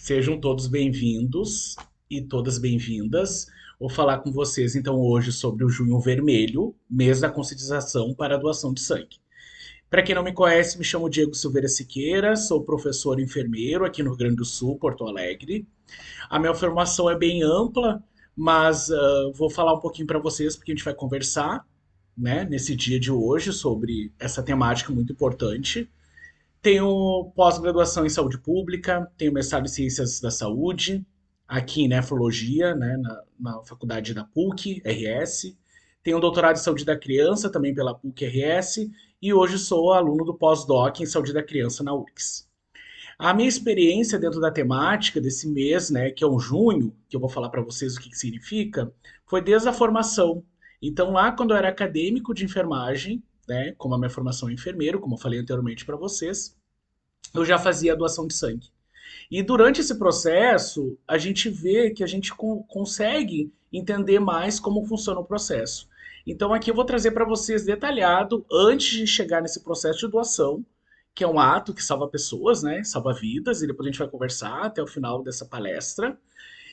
Sejam todos bem-vindos e todas bem-vindas. Vou falar com vocês então hoje sobre o Junho Vermelho, mês da conscientização para a doação de sangue. Para quem não me conhece, me chamo Diego Silveira Siqueira, sou professor enfermeiro aqui no Rio Grande do Sul, Porto Alegre. A minha formação é bem ampla, mas vou falar um pouquinho para vocês porque a gente vai conversar, né, nesse dia de hoje sobre essa temática muito importante. Tenho pós-graduação em saúde pública, tenho mestrado em ciências da saúde, aqui em nefrologia, né, na faculdade da PUC, RS. Tenho um doutorado em saúde da criança, também pela PUC, RS. E hoje sou aluno do pós-doc em saúde da criança na URGS. A minha experiência dentro da temática desse mês, né, que é um junho, que eu vou falar para vocês o que significa, foi desde a formação. Então, lá quando eu era acadêmico de enfermagem, né, como a minha formação é enfermeiro, como eu falei anteriormente para vocês, eu já fazia doação de sangue. E durante esse processo, a gente vê que a gente consegue entender mais como funciona o processo. Então, aqui eu vou trazer para vocês detalhado, antes de chegar nesse processo de doação, que é um ato que salva pessoas, né? Salva vidas, e depois a gente vai conversar até o final dessa palestra.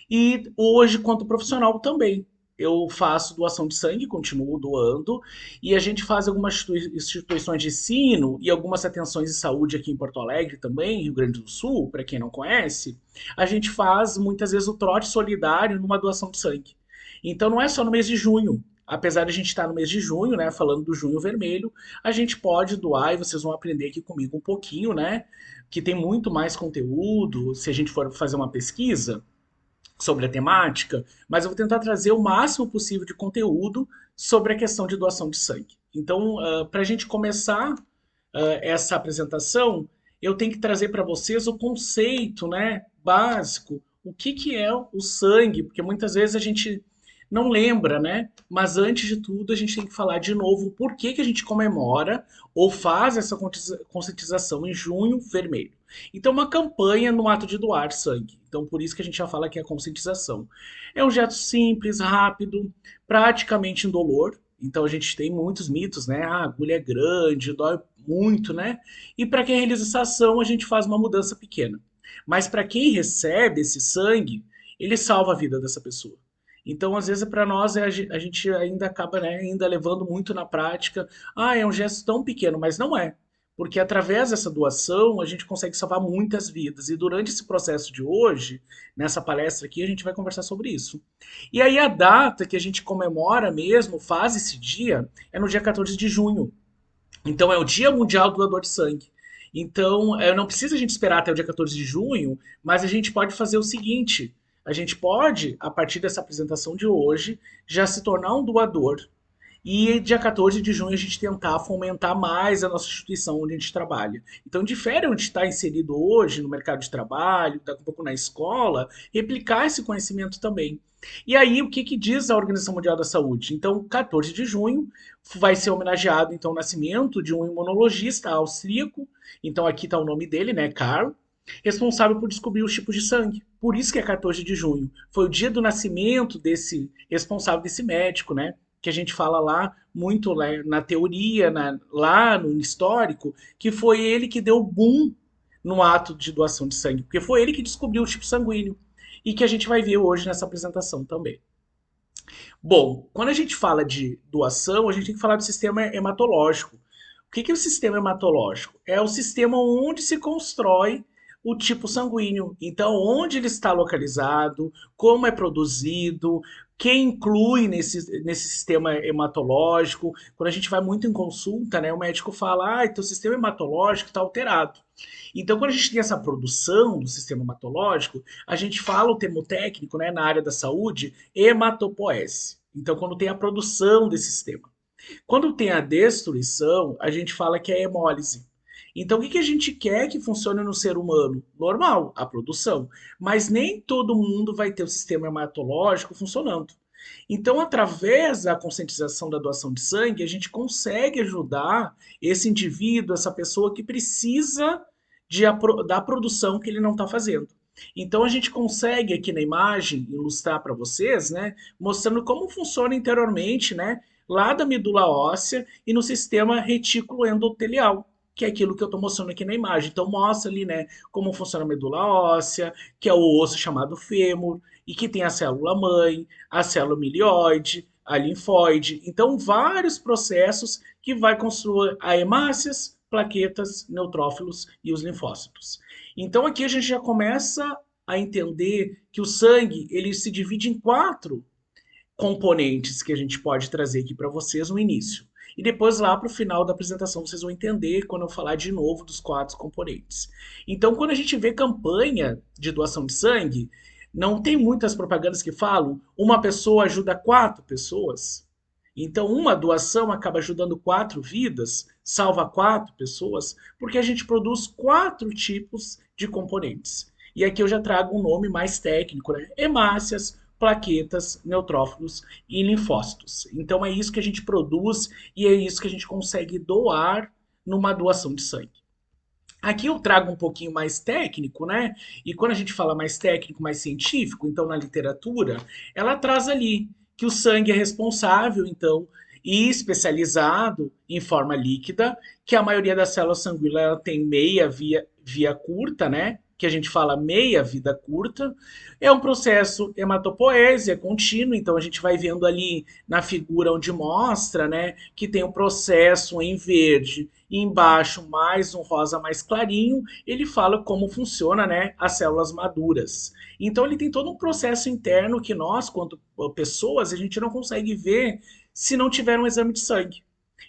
E hoje, quanto profissional também. Eu faço doação de sangue, continuo doando, e a gente faz algumas instituições de ensino e algumas atenções de saúde aqui em Porto Alegre também, Rio Grande do Sul, para quem não conhece. A gente faz muitas vezes o trote solidário numa doação de sangue. Então não é só no mês de junho. Apesar de a gente estar no mês de junho, né, falando do junho vermelho, a gente pode doar e vocês vão aprender aqui comigo um pouquinho, né, que tem muito mais conteúdo se a gente for fazer uma pesquisa sobre a temática, mas eu vou tentar trazer o máximo possível de conteúdo sobre a questão de doação de sangue. Então, para a gente começar essa apresentação, eu tenho que trazer para vocês o conceito, né, básico, o que é o sangue, porque muitas vezes a gente não lembra, né? Mas antes de tudo, a gente tem que falar de novo por que a gente comemora ou faz essa conscientização em junho vermelho. Então, uma campanha no ato de doar sangue. Então, por isso que a gente já fala que é a conscientização. É um gesto simples, rápido, praticamente indolor. Então, a gente tem muitos mitos, né? Ah, a agulha é grande, dói muito, né? E para quem realiza essa ação, a gente faz uma mudança pequena. Mas para quem recebe esse sangue, ele salva a vida dessa pessoa. Então, às vezes, para nós, a gente ainda acaba, né, ainda levando muito na prática. Ah, é um gesto tão pequeno, mas não é. Porque através dessa doação, a gente consegue salvar muitas vidas. E durante esse processo de hoje, nessa palestra aqui, a gente vai conversar sobre isso. E aí, a data que a gente comemora mesmo, faz esse dia, é no dia 14 de junho. Então, é o Dia Mundial do Doador de Sangue. Então, não precisa a gente esperar até o dia 14 de junho, mas a gente pode fazer o seguinte: a gente pode, a partir dessa apresentação de hoje, já se tornar um doador. E dia 14 de junho a gente tentar fomentar mais a nossa instituição onde a gente trabalha. Então, difere onde está inserido hoje, no mercado de trabalho, daqui a pouco na escola, replicar esse conhecimento também. E aí, o que, que diz a Organização Mundial da Saúde? Então, 14 de junho vai ser homenageado então, o nascimento de um imunologista austríaco. Então, aqui está o nome dele, né, Karl, responsável por descobrir os tipos de sangue. Por isso que é 14 de junho. Foi o dia do nascimento desse responsável, desse médico, né? Que a gente fala lá muito na teoria, lá no histórico, que foi ele que deu o boom no ato de doação de sangue, porque foi ele que descobriu o tipo sanguíneo e que a gente vai ver hoje nessa apresentação também. Bom, quando a gente fala de doação, a gente tem que falar do sistema hematológico. O que é o sistema hematológico? É o sistema onde se constrói o tipo sanguíneo. Então, onde ele está localizado, como é produzido, quem inclui nesse sistema hematológico. Quando a gente vai muito em consulta, né, o médico fala, teu sistema hematológico está alterado. Então, quando a gente tem essa produção do sistema hematológico, a gente fala o termo técnico, né, na área da saúde, hematopoese. Então, quando tem a produção desse sistema. Quando tem a destruição, a gente fala que é hemólise. Então, o que a gente quer que funcione no ser humano? Normal, a produção. Mas nem todo mundo vai ter o sistema hematológico funcionando. Então, através da conscientização da doação de sangue, a gente consegue ajudar esse indivíduo, essa pessoa que precisa da produção que ele não está fazendo. Então, a gente consegue aqui na imagem ilustrar para vocês, né, mostrando como funciona interiormente, né, lá da medula óssea e no sistema retículo endotelial. que é aquilo que eu estou mostrando aqui na imagem. Então mostra ali, né, como funciona a medula óssea, que é o osso chamado fêmur, e que tem a célula mãe, a célula milioide, a linfóide. Então vários processos que vai construir a hemácias, plaquetas, neutrófilos e os linfócitos. Então aqui a gente já começa a entender que o sangue ele se divide em quatro componentes que a gente pode trazer aqui para vocês no início. E depois lá para o final da apresentação vocês vão entender quando eu falar de novo dos quatro componentes. Então quando a gente vê campanha de doação de sangue, não tem muitas propagandas que falam uma pessoa ajuda quatro pessoas. Então uma doação acaba ajudando quatro vidas, salva quatro pessoas, porque a gente produz quatro tipos de componentes. E aqui eu já trago um nome mais técnico, né? Hemácias, plaquetas, neutrófilos e linfócitos. Então é isso que a gente produz e é isso que a gente consegue doar numa doação de sangue. Aqui eu trago um pouquinho mais técnico, né? E quando a gente fala mais técnico, mais científico, então na literatura, ela traz ali que o sangue é responsável, então, e especializado em forma líquida, que a maioria das células sanguíneas ela tem meia via curta, né? Que a gente fala meia vida curta. É um processo hematopoese, é contínuo, então a gente vai vendo ali na figura onde mostra, né, que tem o processo em verde e embaixo mais um rosa mais clarinho, ele fala como funciona, né, as células maduras. Então ele tem todo um processo interno que nós, quanto pessoas, a gente não consegue ver se não tiver um exame de sangue.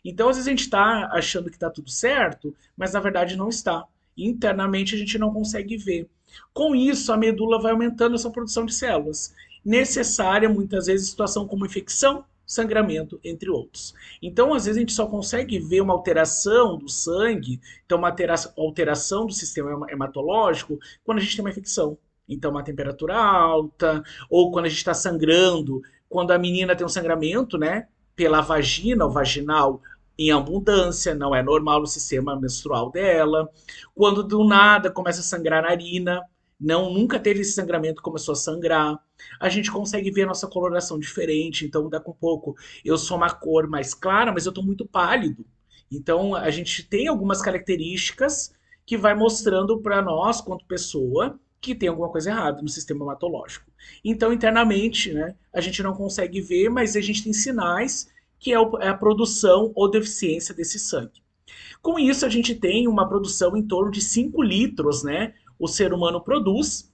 Então às vezes a gente está achando que está tudo certo, mas na verdade não está. Internamente a gente não consegue ver. Com isso, a medula vai aumentando essa produção de células, necessária muitas vezes em situação como infecção, sangramento, entre outros. Então, às vezes, a gente só consegue ver uma alteração do sangue, então uma alteração do sistema hematológico, quando a gente tem uma infecção. Então, uma temperatura alta, ou quando a gente está sangrando, quando a menina tem um sangramento, né, pela vagina, ou vaginal, em abundância, não é normal no sistema menstrual dela. Quando do nada começa a sangrar a narina, não nunca teve esse sangramento, começou a sangrar. A gente consegue ver a nossa coloração diferente, então daqui a pouco eu sou uma cor mais clara, mas eu estou muito pálido. Então a gente tem algumas características que vai mostrando para nós, quanto pessoa, que tem alguma coisa errada no sistema hematológico. Então internamente, né, a gente não consegue ver, mas a gente tem sinais que é a produção ou deficiência desse sangue. Com isso, a gente tem uma produção em torno de 5 litros, né? O ser humano produz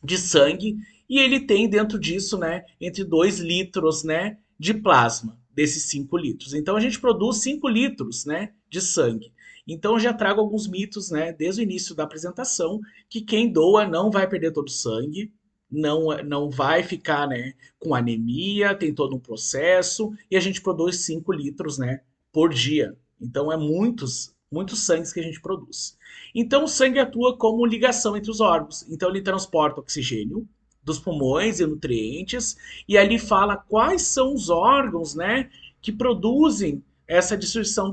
de sangue e ele tem dentro disso, né, entre 2 litros, né, de plasma, desses 5 litros. Então a gente produz 5 litros, né, de sangue. Então eu já trago alguns mitos, né, desde o início da apresentação, que quem doa não vai perder todo o sangue, não vai ficar, né, com anemia, tem todo um processo, e a gente produz 5 litros, né, por dia. Então é muitos sangues que a gente produz. Então o sangue atua como ligação entre os órgãos. Então ele transporta oxigênio dos pulmões e nutrientes, e ali fala quais são os órgãos, né, que produzem essa destruição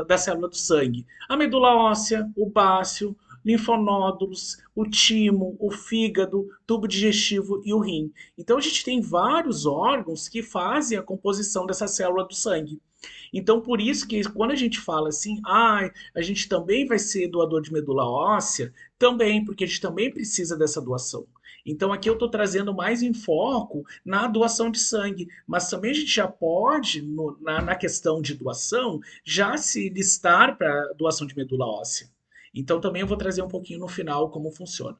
da célula do sangue. A medula óssea, o bácio, linfonódulos, o timo, o fígado, tubo digestivo e o rim. Então a gente tem vários órgãos que fazem a composição dessa célula do sangue. Então por isso que quando a gente fala assim, a gente também vai ser doador de medula óssea, também, porque a gente também precisa dessa doação. Então aqui eu estou trazendo mais em foco na doação de sangue, mas também a gente já pode, na questão de doação, já se listar para doação de medula óssea. Então também eu vou trazer um pouquinho no final como funciona.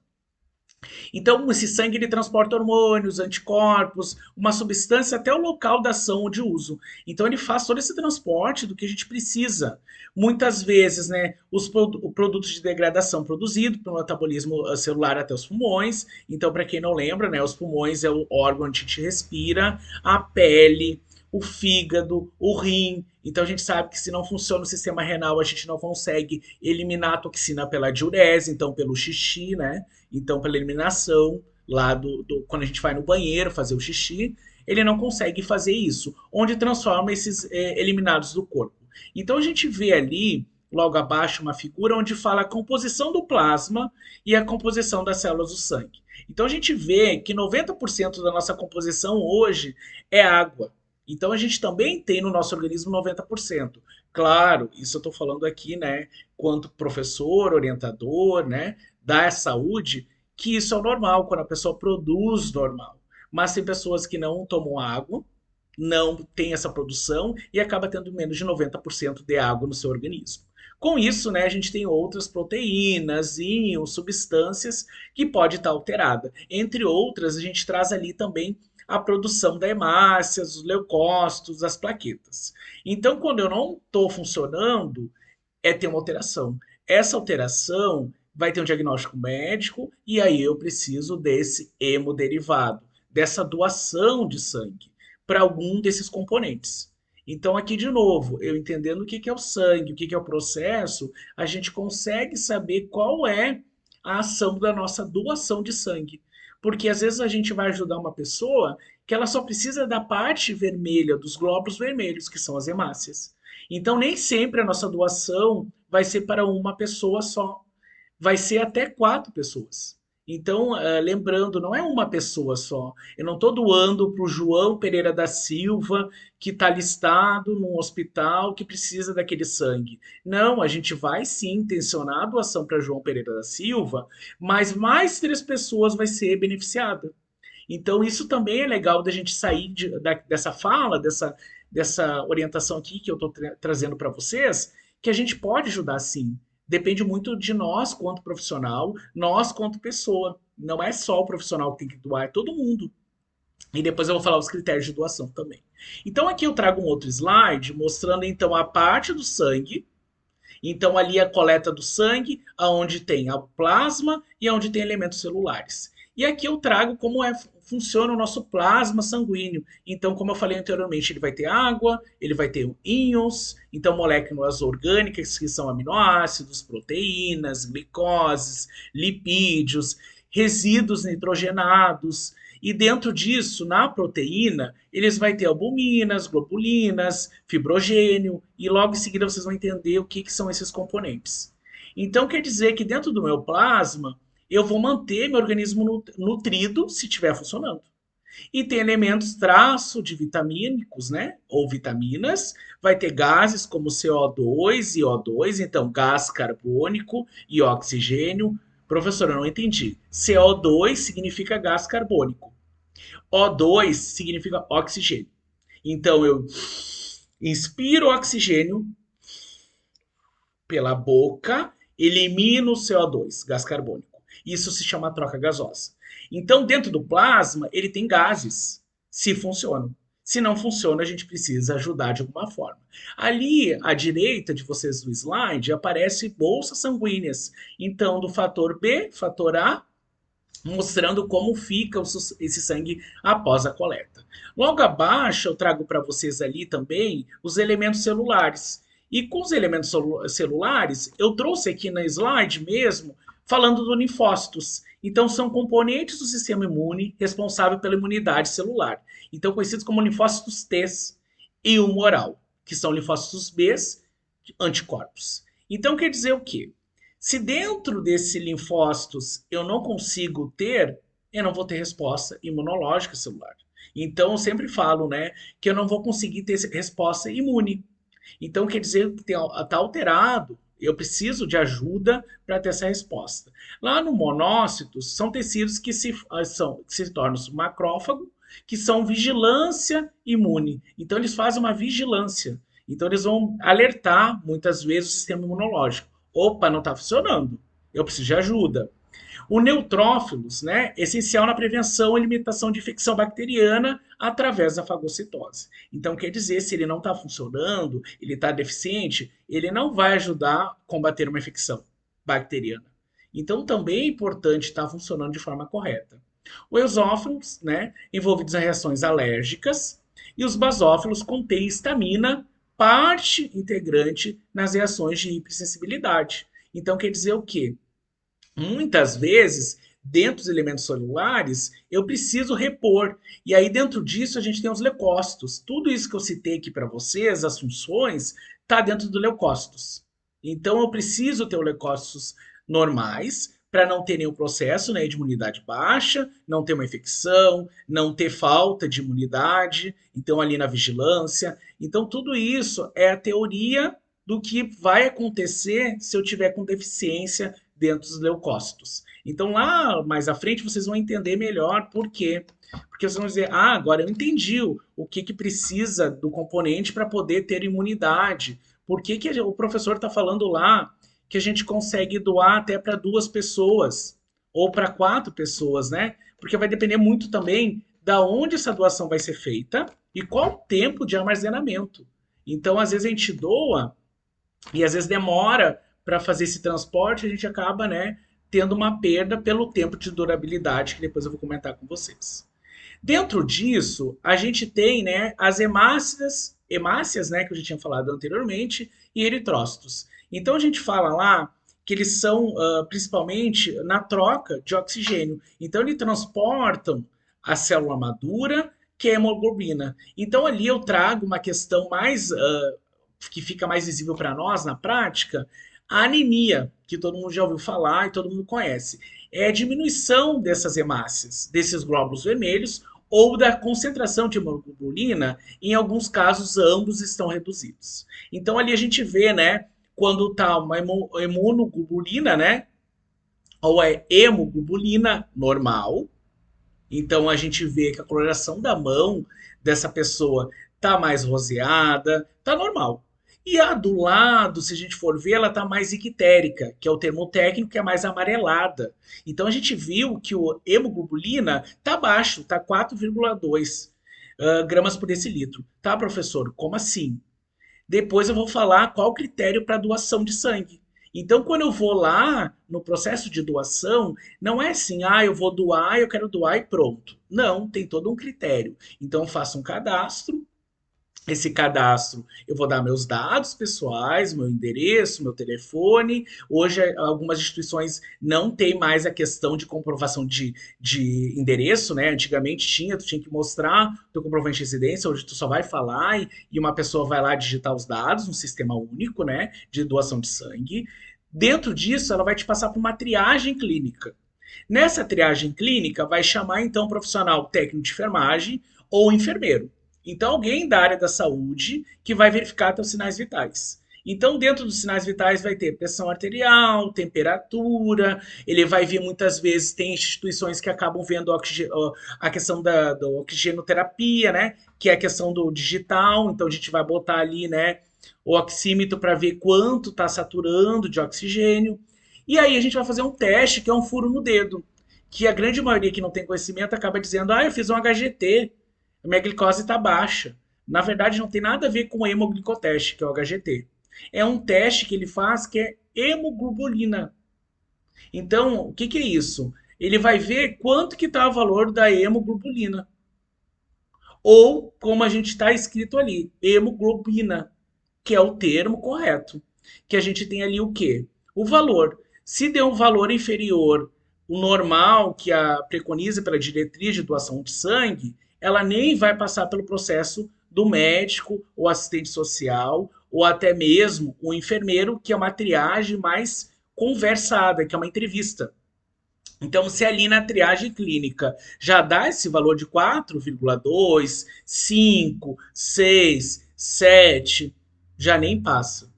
Então, esse sangue ele transporta hormônios, anticorpos, uma substância até o local da ação de uso. Então, ele faz todo esse transporte do que a gente precisa. Muitas vezes, né, os produtos de degradação produzidos pelo metabolismo celular até os pulmões. Então, para quem não lembra, né, os pulmões é o órgão onde a gente respira, a pele, o fígado, o rim. Então a gente sabe que se não funciona o sistema renal, a gente não consegue eliminar a toxina pela diurese, então pelo xixi, né? Então pela eliminação lá quando a gente vai no banheiro fazer o xixi, ele não consegue fazer isso, onde transforma esses eliminados do corpo. Então a gente vê ali logo abaixo uma figura onde fala a composição do plasma e a composição das células do sangue. Então a gente vê que 90% da nossa composição hoje é água. Então a gente também tem no nosso organismo 90%. Claro, isso eu estou falando aqui, né, quanto professor, orientador, né, da saúde, que isso é o normal, quando a pessoa produz normal. Mas tem pessoas que não tomam água, não tem essa produção e acaba tendo menos de 90% de água no seu organismo. Com isso, né, a gente tem outras proteínas, íons, substâncias que pode estar alterada. Entre outras, a gente traz ali também a produção da hemácia, os leucócitos, as plaquetas. Então, quando eu não estou funcionando, ter uma alteração. Essa alteração vai ter um diagnóstico médico e aí eu preciso desse hemoderivado, dessa doação de sangue para algum desses componentes. Então, aqui de novo, eu entendendo o que é o sangue, o que é o processo, a gente consegue saber qual é a ação da nossa doação de sangue. Porque às vezes a gente vai ajudar uma pessoa que ela só precisa da parte vermelha, dos glóbulos vermelhos, que são as hemácias. Então, nem sempre a nossa doação vai ser para uma pessoa só, vai ser até 4 pessoas. Então, lembrando, não é uma pessoa só. Eu não estou doando para o João Pereira da Silva, que está listado num hospital que precisa daquele sangue. Não, a gente vai sim intencionar a doação para João Pereira da Silva, mas mais 3 pessoas vai ser beneficiada. Então, isso também é legal da gente sair dessa fala, dessa orientação aqui que eu estou trazendo para vocês, que a gente pode ajudar sim. Depende muito de nós quanto profissional, nós quanto pessoa. Não é só o profissional que tem que doar, é todo mundo. E depois eu vou falar os critérios de doação também. Então aqui eu trago um outro slide mostrando então a parte do sangue. Então ali a coleta do sangue, aonde tem a plasma e aonde tem elementos celulares. E aqui eu trago como funciona o nosso plasma sanguíneo. Então, como eu falei anteriormente, ele vai ter água, ele vai ter íons, então moléculas orgânicas que são aminoácidos, proteínas, glicoses, lipídios, resíduos nitrogenados. E dentro disso, na proteína, eles vai ter albuminas, globulinas, fibrogênio, e logo em seguida vocês vão entender o que são esses componentes. Então quer dizer que dentro do meu plasma, eu vou manter meu organismo nutrido se estiver funcionando. E tem elementos traço de vitamínicos, né? Ou vitaminas. Vai ter gases como CO2 e O2, então gás carbônico e oxigênio. Professor, eu não entendi. CO2 significa gás carbônico. O2 significa oxigênio. Então eu inspiro oxigênio pela boca, elimino o CO2, gás carbônico. Isso se chama troca gasosa. Então, dentro do plasma, ele tem gases, se funcionam. Se não funciona, a gente precisa ajudar de alguma forma. Ali, à direita de vocês do slide, aparece bolsas sanguíneas. Então, do fator B, fator A, mostrando como fica esse sangue após a coleta. Logo abaixo, eu trago para vocês ali também os elementos celulares. E com os elementos celulares, eu trouxe aqui na slide mesmo, falando dos linfócitos. Então, são componentes do sistema imune responsável pela imunidade celular. Então, conhecidos como linfócitos T e humoral, que são linfócitos B, anticorpos. Então, quer dizer o quê? Se dentro desse linfócitos eu não consigo ter, eu não vou ter resposta imunológica celular. Então, eu sempre falo, né, que eu não vou conseguir ter resposta imune. Então, quer dizer que está alterado, eu preciso de ajuda para ter essa resposta. Lá no monócitos, são tecidos que se tornam macrófago, que são vigilância imune. Então, eles fazem uma vigilância. Então, eles vão alertar, muitas vezes, o sistema imunológico. Opa, não está funcionando. Eu preciso de ajuda. O neutrófilos, né, é essencial na prevenção e limitação de infecção bacteriana através da fagocitose. Então, quer dizer, se ele não está funcionando, ele está deficiente, ele não vai ajudar a combater uma infecção bacteriana. Então, também é importante estar funcionando de forma correta. O eosófilos, né, envolvidos em reações alérgicas, e os basófilos contêm histamina, parte integrante nas reações de hipersensibilidade. Então, quer dizer o quê? Muitas vezes, dentro dos elementos celulares, eu preciso repor. E aí, dentro disso, a gente tem os leucócitos. Tudo isso que eu citei aqui para vocês, as funções, está dentro do leucócitos. Então, eu preciso ter os leucócitos normais para não ter nenhum processo, né, de imunidade baixa, não ter uma infecção, não ter falta de imunidade. Então, ali na vigilância. Então, tudo isso é a teoria do que vai acontecer se eu tiver com deficiência dentro dos leucócitos. Então lá mais à frente vocês vão entender melhor por quê. Porque vocês vão dizer, ah, agora eu entendi o que, que precisa do componente para poder ter imunidade. Por que, que o professor está falando lá que a gente consegue doar até para 2 pessoas ou para 4 pessoas, né? Porque vai depender muito também da onde essa doação vai ser feita e qual o tempo de armazenamento. Então, às vezes a gente doa e às vezes demora para fazer esse transporte, a gente acaba, né, tendo uma perda pelo tempo de durabilidade, que depois eu vou comentar com vocês. Dentro disso, a gente tem, né, as hemácias, né, que eu já tinha falado anteriormente, e eritrócitos. Então a gente fala lá que eles são principalmente na troca de oxigênio. Então eles transportam a célula madura, que é a hemoglobina. Então ali eu trago uma questão mais que fica mais visível para nós na prática, a anemia, que todo mundo já ouviu falar e todo mundo conhece. É a diminuição dessas hemácias, desses glóbulos vermelhos, ou da concentração de hemoglobina, em alguns casos ambos estão reduzidos. Então ali a gente vê, né, quando está uma hemoglobina, né, ou é hemoglobina normal, então a gente vê que a coloração da mão dessa pessoa tá mais roseada, tá normal. E a do lado, se a gente for ver, ela tá mais ictérica, que é o termo técnico, que é mais amarelada. Então a gente viu que o hemoglobina tá baixo, tá 4,2 gramas por decilitro. Tá, professor? Como assim? Depois eu vou falar qual o critério para doação de sangue. Então, quando eu vou lá no processo de doação, não é assim, ah, eu vou doar, eu quero doar e pronto. Não, tem todo um critério. Então, eu faço um cadastro. Esse cadastro, eu vou dar meus dados pessoais, meu endereço, meu telefone. Hoje, algumas instituições não têm mais a questão de comprovação de endereço, né? Antigamente tinha, tu tinha que mostrar teu comprovante de residência, hoje tu só vai falar e uma pessoa vai lá digitar os dados, um sistema único, né? De doação de sangue. Dentro disso, ela vai te passar por uma triagem clínica. Nessa triagem clínica, vai chamar então um profissional técnico de enfermagem ou enfermeiro. Então, alguém da área da saúde que vai verificar teus sinais vitais. Então, dentro dos sinais vitais vai ter pressão arterial, temperatura, ele vai ver muitas vezes, tem instituições que acabam vendo a questão da oxigenoterapia, né? Que é a questão do digital, então a gente vai botar ali, né, o oxímetro para ver quanto está saturando de oxigênio. E aí a gente vai fazer um teste que é um furo no dedo, que a grande maioria que não tem conhecimento acaba dizendo, ah, eu fiz um HGT, a minha glicose está baixa. Na verdade, não tem nada a ver com o hemoglicoteste, que é o HGT. É um teste que ele faz que é hemoglobulina. Então, o que, que é isso? Ele vai ver quanto que está o valor da hemoglobulina. Ou, como a gente está escrito ali, hemoglobina, que é o termo correto. Que a gente tem ali o quê? O valor. Se der um valor inferior, o normal que a preconiza pela diretriz de doação de sangue, ela nem vai passar pelo processo do médico ou assistente social ou até mesmo o enfermeiro, que é uma triagem mais conversada, que é uma entrevista. Então, se ali na triagem clínica já dá esse valor de 4,2, 5, 6, 7, já nem passa.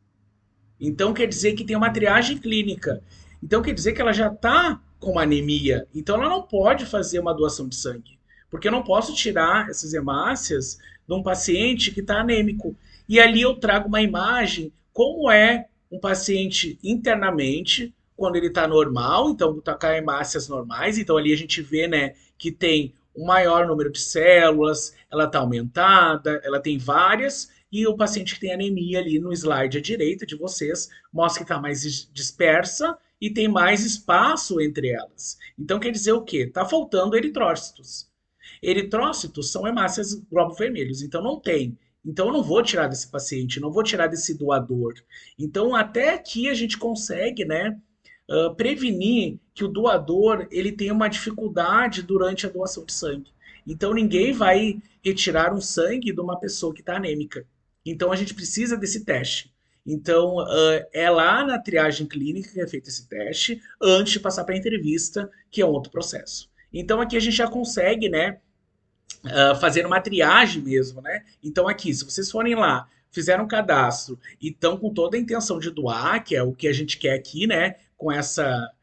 Então, quer dizer que tem uma triagem clínica. Então, quer dizer que ela já está com anemia. Então, ela não pode fazer uma doação de sangue. Porque eu não posso tirar essas hemácias de um paciente que está anêmico. E ali eu trago uma imagem como é um paciente internamente, quando ele está normal, então está com hemácias normais. Então ali a gente vê, né, que tem um maior número de células, ela está aumentada, ela tem várias, e o paciente que tem anemia ali no slide à direita de vocês mostra que está mais dispersa e tem mais espaço entre elas. Então quer dizer o quê? Está faltando eritrócitos. Eritrócitos são hemácias glóbulos vermelhos, então não tem. Então eu não vou tirar desse paciente, não vou tirar desse doador. Então até aqui a gente consegue, né, prevenir que o doador ele tenha uma dificuldade durante a doação de sangue. Então ninguém vai retirar um sangue de uma pessoa que está anêmica. Então a gente precisa desse teste. Então é lá na triagem clínica que é feito esse teste antes de passar para a entrevista, que é um outro processo. Então aqui a gente já consegue, né, fazer uma triagem mesmo, né? Então aqui, se vocês forem lá fizeram um cadastro e estão com toda a intenção de doar, que é o que a gente quer aqui, né? Com essa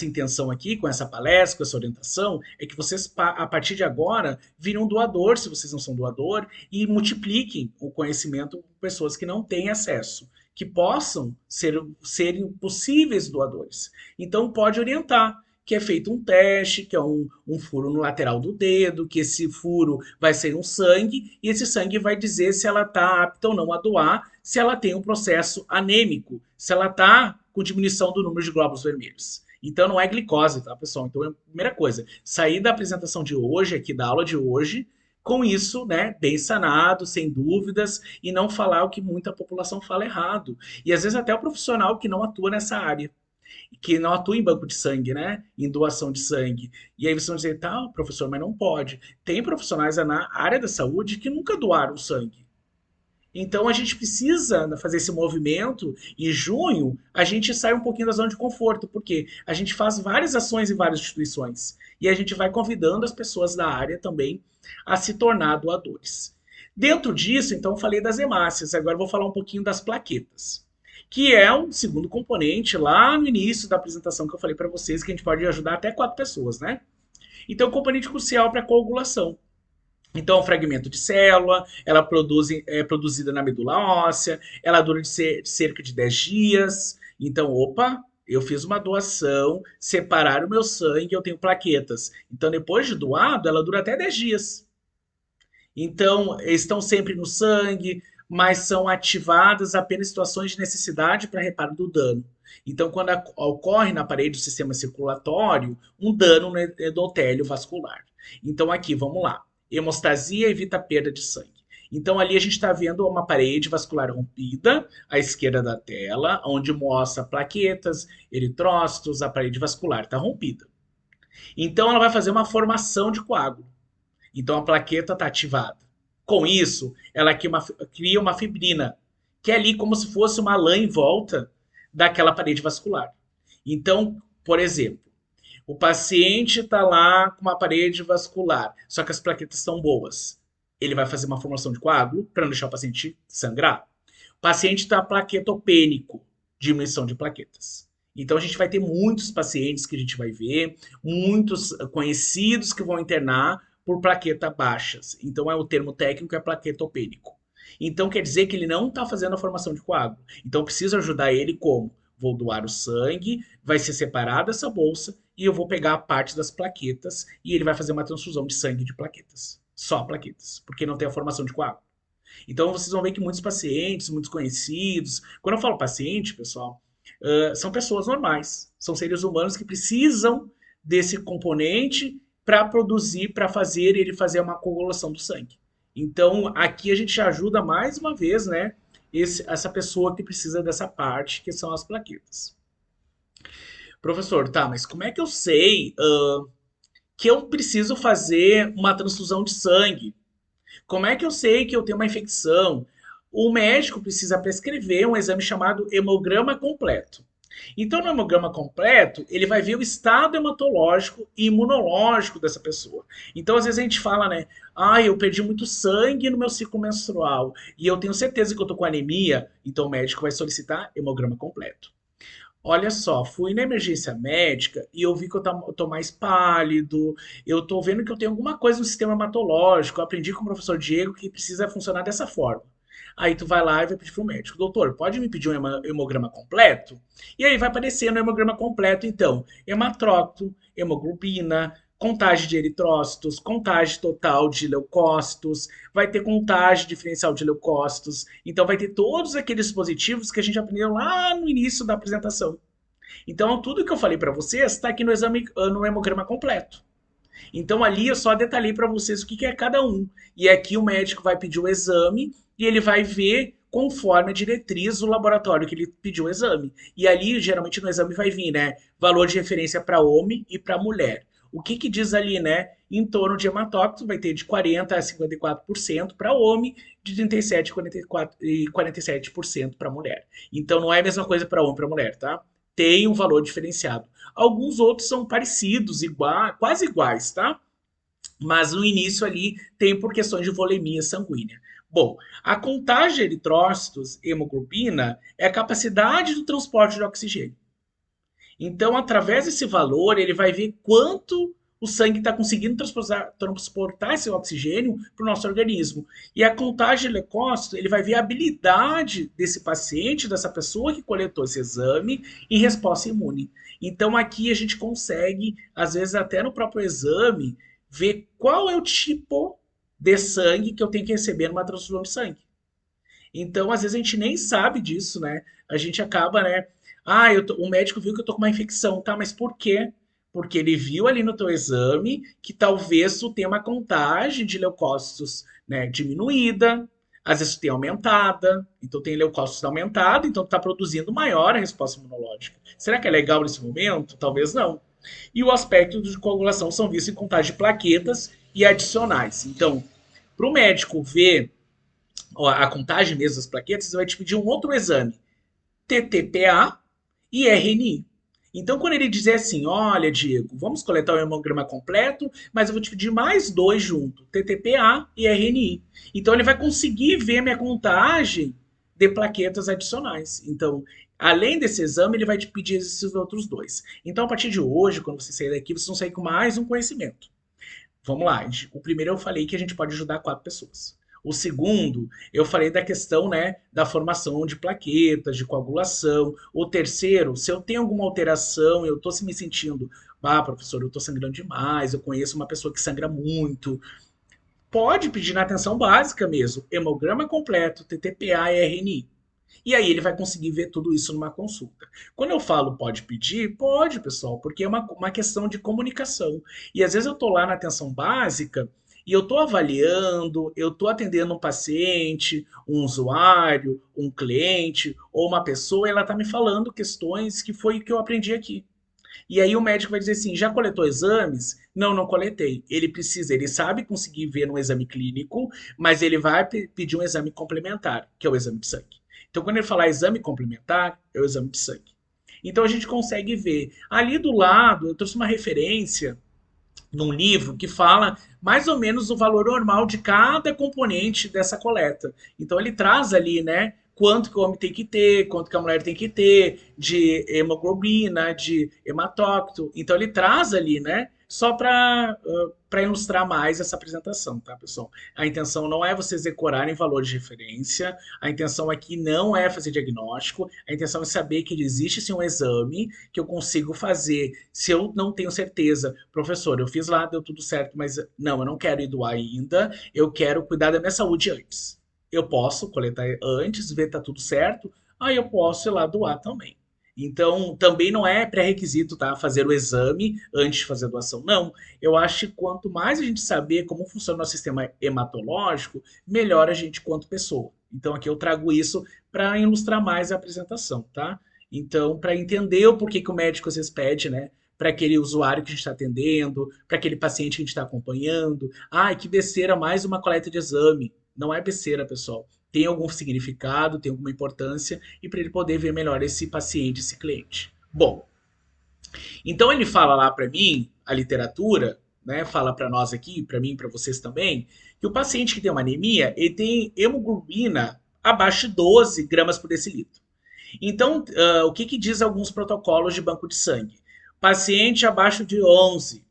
intenção aqui, com essa palestra, com essa orientação, é que vocês, a partir de agora, virem um doador, se vocês não são doador, e multipliquem o conhecimento com pessoas que não têm acesso, que possam serem possíveis doadores. Então, pode orientar que é feito um teste, que é um furo no lateral do dedo, que esse furo vai ser um sangue, e esse sangue vai dizer se ela está apta ou não a doar, se ela tem um processo anêmico, se ela está com diminuição do número de glóbulos vermelhos. Então não é glicose, tá, pessoal? Então, a primeira coisa, sair da apresentação de hoje, aqui da aula de hoje, com isso, né, bem sanado, sem dúvidas, e não falar o que muita população fala errado. E às vezes até o profissional que não atua nessa área, que não atua em banco de sangue, né? Em doação de sangue. E aí vocês vão dizer, tá, professor, mas não pode. Tem profissionais na área da saúde que nunca doaram sangue. Então a gente precisa fazer esse movimento. Em junho, a gente sai um pouquinho da zona de conforto, porque a gente faz várias ações em várias instituições. E a gente vai convidando as pessoas da área também a se tornar doadores. Dentro disso, então, eu falei das hemácias. Agora eu vou falar um pouquinho das plaquetas, que é um segundo componente lá no início da apresentação que eu falei para vocês, que a gente pode ajudar até 4 pessoas, né? Então, um componente crucial para a coagulação. Então, é um fragmento de célula, ela é produzida na medula óssea, ela dura cerca de 10 dias. Então, opa, eu fiz uma doação, separaram o meu sangue, eu tenho plaquetas. Então, depois de doado, ela dura até 10 dias. Então, estão sempre no sangue, mas são ativadas apenas em situações de necessidade para reparo do dano. Então, quando ocorre na parede do sistema circulatório um dano no endotélio vascular. Então, aqui, vamos lá. Hemostasia evita a perda de sangue. Então, ali a gente está vendo uma parede vascular rompida, à esquerda da tela, onde mostra plaquetas, eritrócitos, a parede vascular está rompida. Então, ela vai fazer uma formação de coágulo. Então a plaqueta está ativada. Com isso, ela cria uma fibrina, que é ali como se fosse uma lã em volta daquela parede vascular. Então, por exemplo, o paciente está lá com uma parede vascular, só que as plaquetas estão boas. Ele vai fazer uma formação de coágulo para não deixar o paciente sangrar. O paciente está plaquetopênico, diminuição de plaquetas. Então a gente vai ter muitos pacientes que a gente vai ver, muitos conhecidos que vão internar por plaqueta baixas. Então o termo técnico é plaquetopênico. Então quer dizer que ele não está fazendo a formação de coágulo. Então eu preciso ajudar ele como? Vou doar o sangue, vai ser separada essa bolsa e eu vou pegar a parte das plaquetas e ele vai fazer uma transfusão de sangue de plaquetas. Só plaquetas, porque não tem a formação de coágulo. Então vocês vão ver que muitos pacientes, muitos conhecidos, quando eu falo paciente, pessoal, são pessoas normais, são seres humanos que precisam desse componente para produzir, para fazer ele fazer uma coagulação do sangue. Então, aqui a gente ajuda mais uma vez, né, essa pessoa que precisa dessa parte, que são as plaquetas. Professor, tá, mas como é que eu sei que eu preciso fazer uma transfusão de sangue? Como é que eu sei que eu tenho uma infecção? O médico precisa prescrever um exame chamado hemograma completo. Então, no hemograma completo, ele vai ver o estado hematológico e imunológico dessa pessoa. Então, às vezes a gente fala, né? Ah, eu perdi muito sangue no meu ciclo menstrual e eu tenho certeza que eu tô com anemia. Então, o médico vai solicitar hemograma completo. Olha só, fui na emergência médica e eu vi que eu tô mais pálido, eu tô vendo que eu tenho alguma coisa no sistema hematológico, eu aprendi com o professor Diego que precisa funcionar dessa forma. Aí tu vai lá e vai pedir pro médico, doutor, pode me pedir um hemograma completo? E aí vai aparecer no hemograma completo, então, hematrócito, hemoglobina, contagem de eritrócitos, contagem total de leucócitos, vai ter contagem diferencial de leucócitos, então vai ter todos aqueles dispositivos que a gente aprendeu lá no início da apresentação. Então, tudo que eu falei para vocês está aqui no exame, no hemograma completo. Então, ali eu só detalhei para vocês o que é cada um. E aqui o médico vai pedir o exame e ele vai ver conforme a diretriz do laboratório que ele pediu o exame. E ali, geralmente, no exame vai vir, né? Valor de referência para homem e para mulher. O que diz ali, né? Em torno de hematócrito, vai ter de 40% a 54% para homem, de 37% e 47% para mulher. Então não é a mesma coisa para homem e para mulher, tá? Tem um valor diferenciado. Alguns outros são parecidos, quase iguais, tá? Mas no início ali tem por questões de volemia sanguínea. Bom, a contagem de eritrócitos e hemoglobina é a capacidade do transporte de oxigênio. Então, através desse valor, ele vai ver quanto o sangue está conseguindo transportar esse oxigênio para o nosso organismo. E a contagem de leucócito, ele vai ver a habilidade desse paciente, dessa pessoa que coletou esse exame, em resposta imune. Então, aqui a gente consegue, às vezes até no próprio exame, ver qual é o tipo de sangue que eu tenho que receber numa transfusão de sangue. Então, às vezes a gente nem sabe disso, né? A gente acaba, né? Ah, o médico viu que eu tô com uma infecção, tá? Mas por quê? Porque ele viu ali no teu exame que talvez tu tenha uma contagem de leucócitos, né, diminuída, às vezes tu tem aumentada, então tem leucócitos aumentada, então tu tá produzindo maior a resposta imunológica. Será que é legal nesse momento? Talvez não. E o aspecto de coagulação são vistos em contagem de plaquetas e adicionais. Então, para o médico ver a contagem mesmo das plaquetas, você vai te pedir um outro exame, TTPA e RNI. Então, quando ele dizer assim, olha, Diego, vamos coletar o hemograma completo, mas eu vou te pedir mais dois junto, TTPA e RNI. Então, ele vai conseguir ver minha contagem de plaquetas adicionais. Então, além desse exame, ele vai te pedir esses outros dois. Então, a partir de hoje, quando você sair daqui, vocês vão sair com mais um conhecimento. Vamos lá. O primeiro eu falei que a gente pode ajudar quatro pessoas. O segundo, eu falei da questão, né, da formação de plaquetas, de coagulação. O terceiro, se eu tenho alguma alteração, eu estou me sentindo, ah, professor, eu estou sangrando demais, eu conheço uma pessoa que sangra muito, pode pedir na atenção básica mesmo, hemograma completo, TTPA e RNI. E aí ele vai conseguir ver tudo isso numa consulta. Quando eu falo pode pedir, pode, pessoal, porque é uma questão de comunicação. E às vezes eu estou lá na atenção básica e eu estou avaliando, eu estou atendendo um paciente, um usuário, um cliente ou uma pessoa, e ela está me falando questões que foi o que eu aprendi aqui. E aí o médico vai dizer assim: já coletou exames? Não, não coletei. Ele precisa, ele sabe conseguir ver no exame clínico, mas ele vai pedir um exame complementar, que é o exame de sangue. Então, quando ele falar exame complementar, é o exame de sangue. Então a gente consegue ver. Ali do lado, eu trouxe uma referência num livro que fala mais ou menos o valor normal de cada componente dessa coleta. Então ele traz ali, né, quanto que o homem tem que ter, quanto que a mulher tem que ter de hemoglobina, de hematócrito. Então ele traz ali, né, só para ilustrar mais essa apresentação, tá, pessoal? A intenção não é vocês decorarem valores de referência, a intenção aqui não é fazer diagnóstico, a intenção é saber que existe sim um exame que eu consigo fazer. Se eu não tenho certeza, professor, eu fiz lá, deu tudo certo, mas não, eu não quero ir doar ainda, eu quero cuidar da minha saúde antes. Eu posso coletar antes, ver se tá tudo certo, aí eu posso ir lá doar também. Então, também não é pré-requisito, tá? Fazer o exame antes de fazer a doação. Não. Eu acho que quanto mais a gente saber como funciona o nosso sistema hematológico, melhor a gente quanto pessoa. Então, aqui eu trago isso para ilustrar mais a apresentação, tá? Então, para entender o porquê que o médico às vezes pede, né? Para aquele usuário que a gente está atendendo, para aquele paciente que a gente está acompanhando. Ai, que besteira, mais uma coleta de exame. Não é besteira, pessoal. Tem algum significado, tem alguma importância, e para ele poder ver melhor esse paciente, esse cliente. Bom, então ele fala lá para mim, a literatura, né, fala para nós aqui, para mim, para vocês também, que o paciente que tem uma anemia, ele tem hemoglobina abaixo de 12 gramas por decilitro. Então, o que diz alguns protocolos de banco de sangue? Paciente abaixo de 11,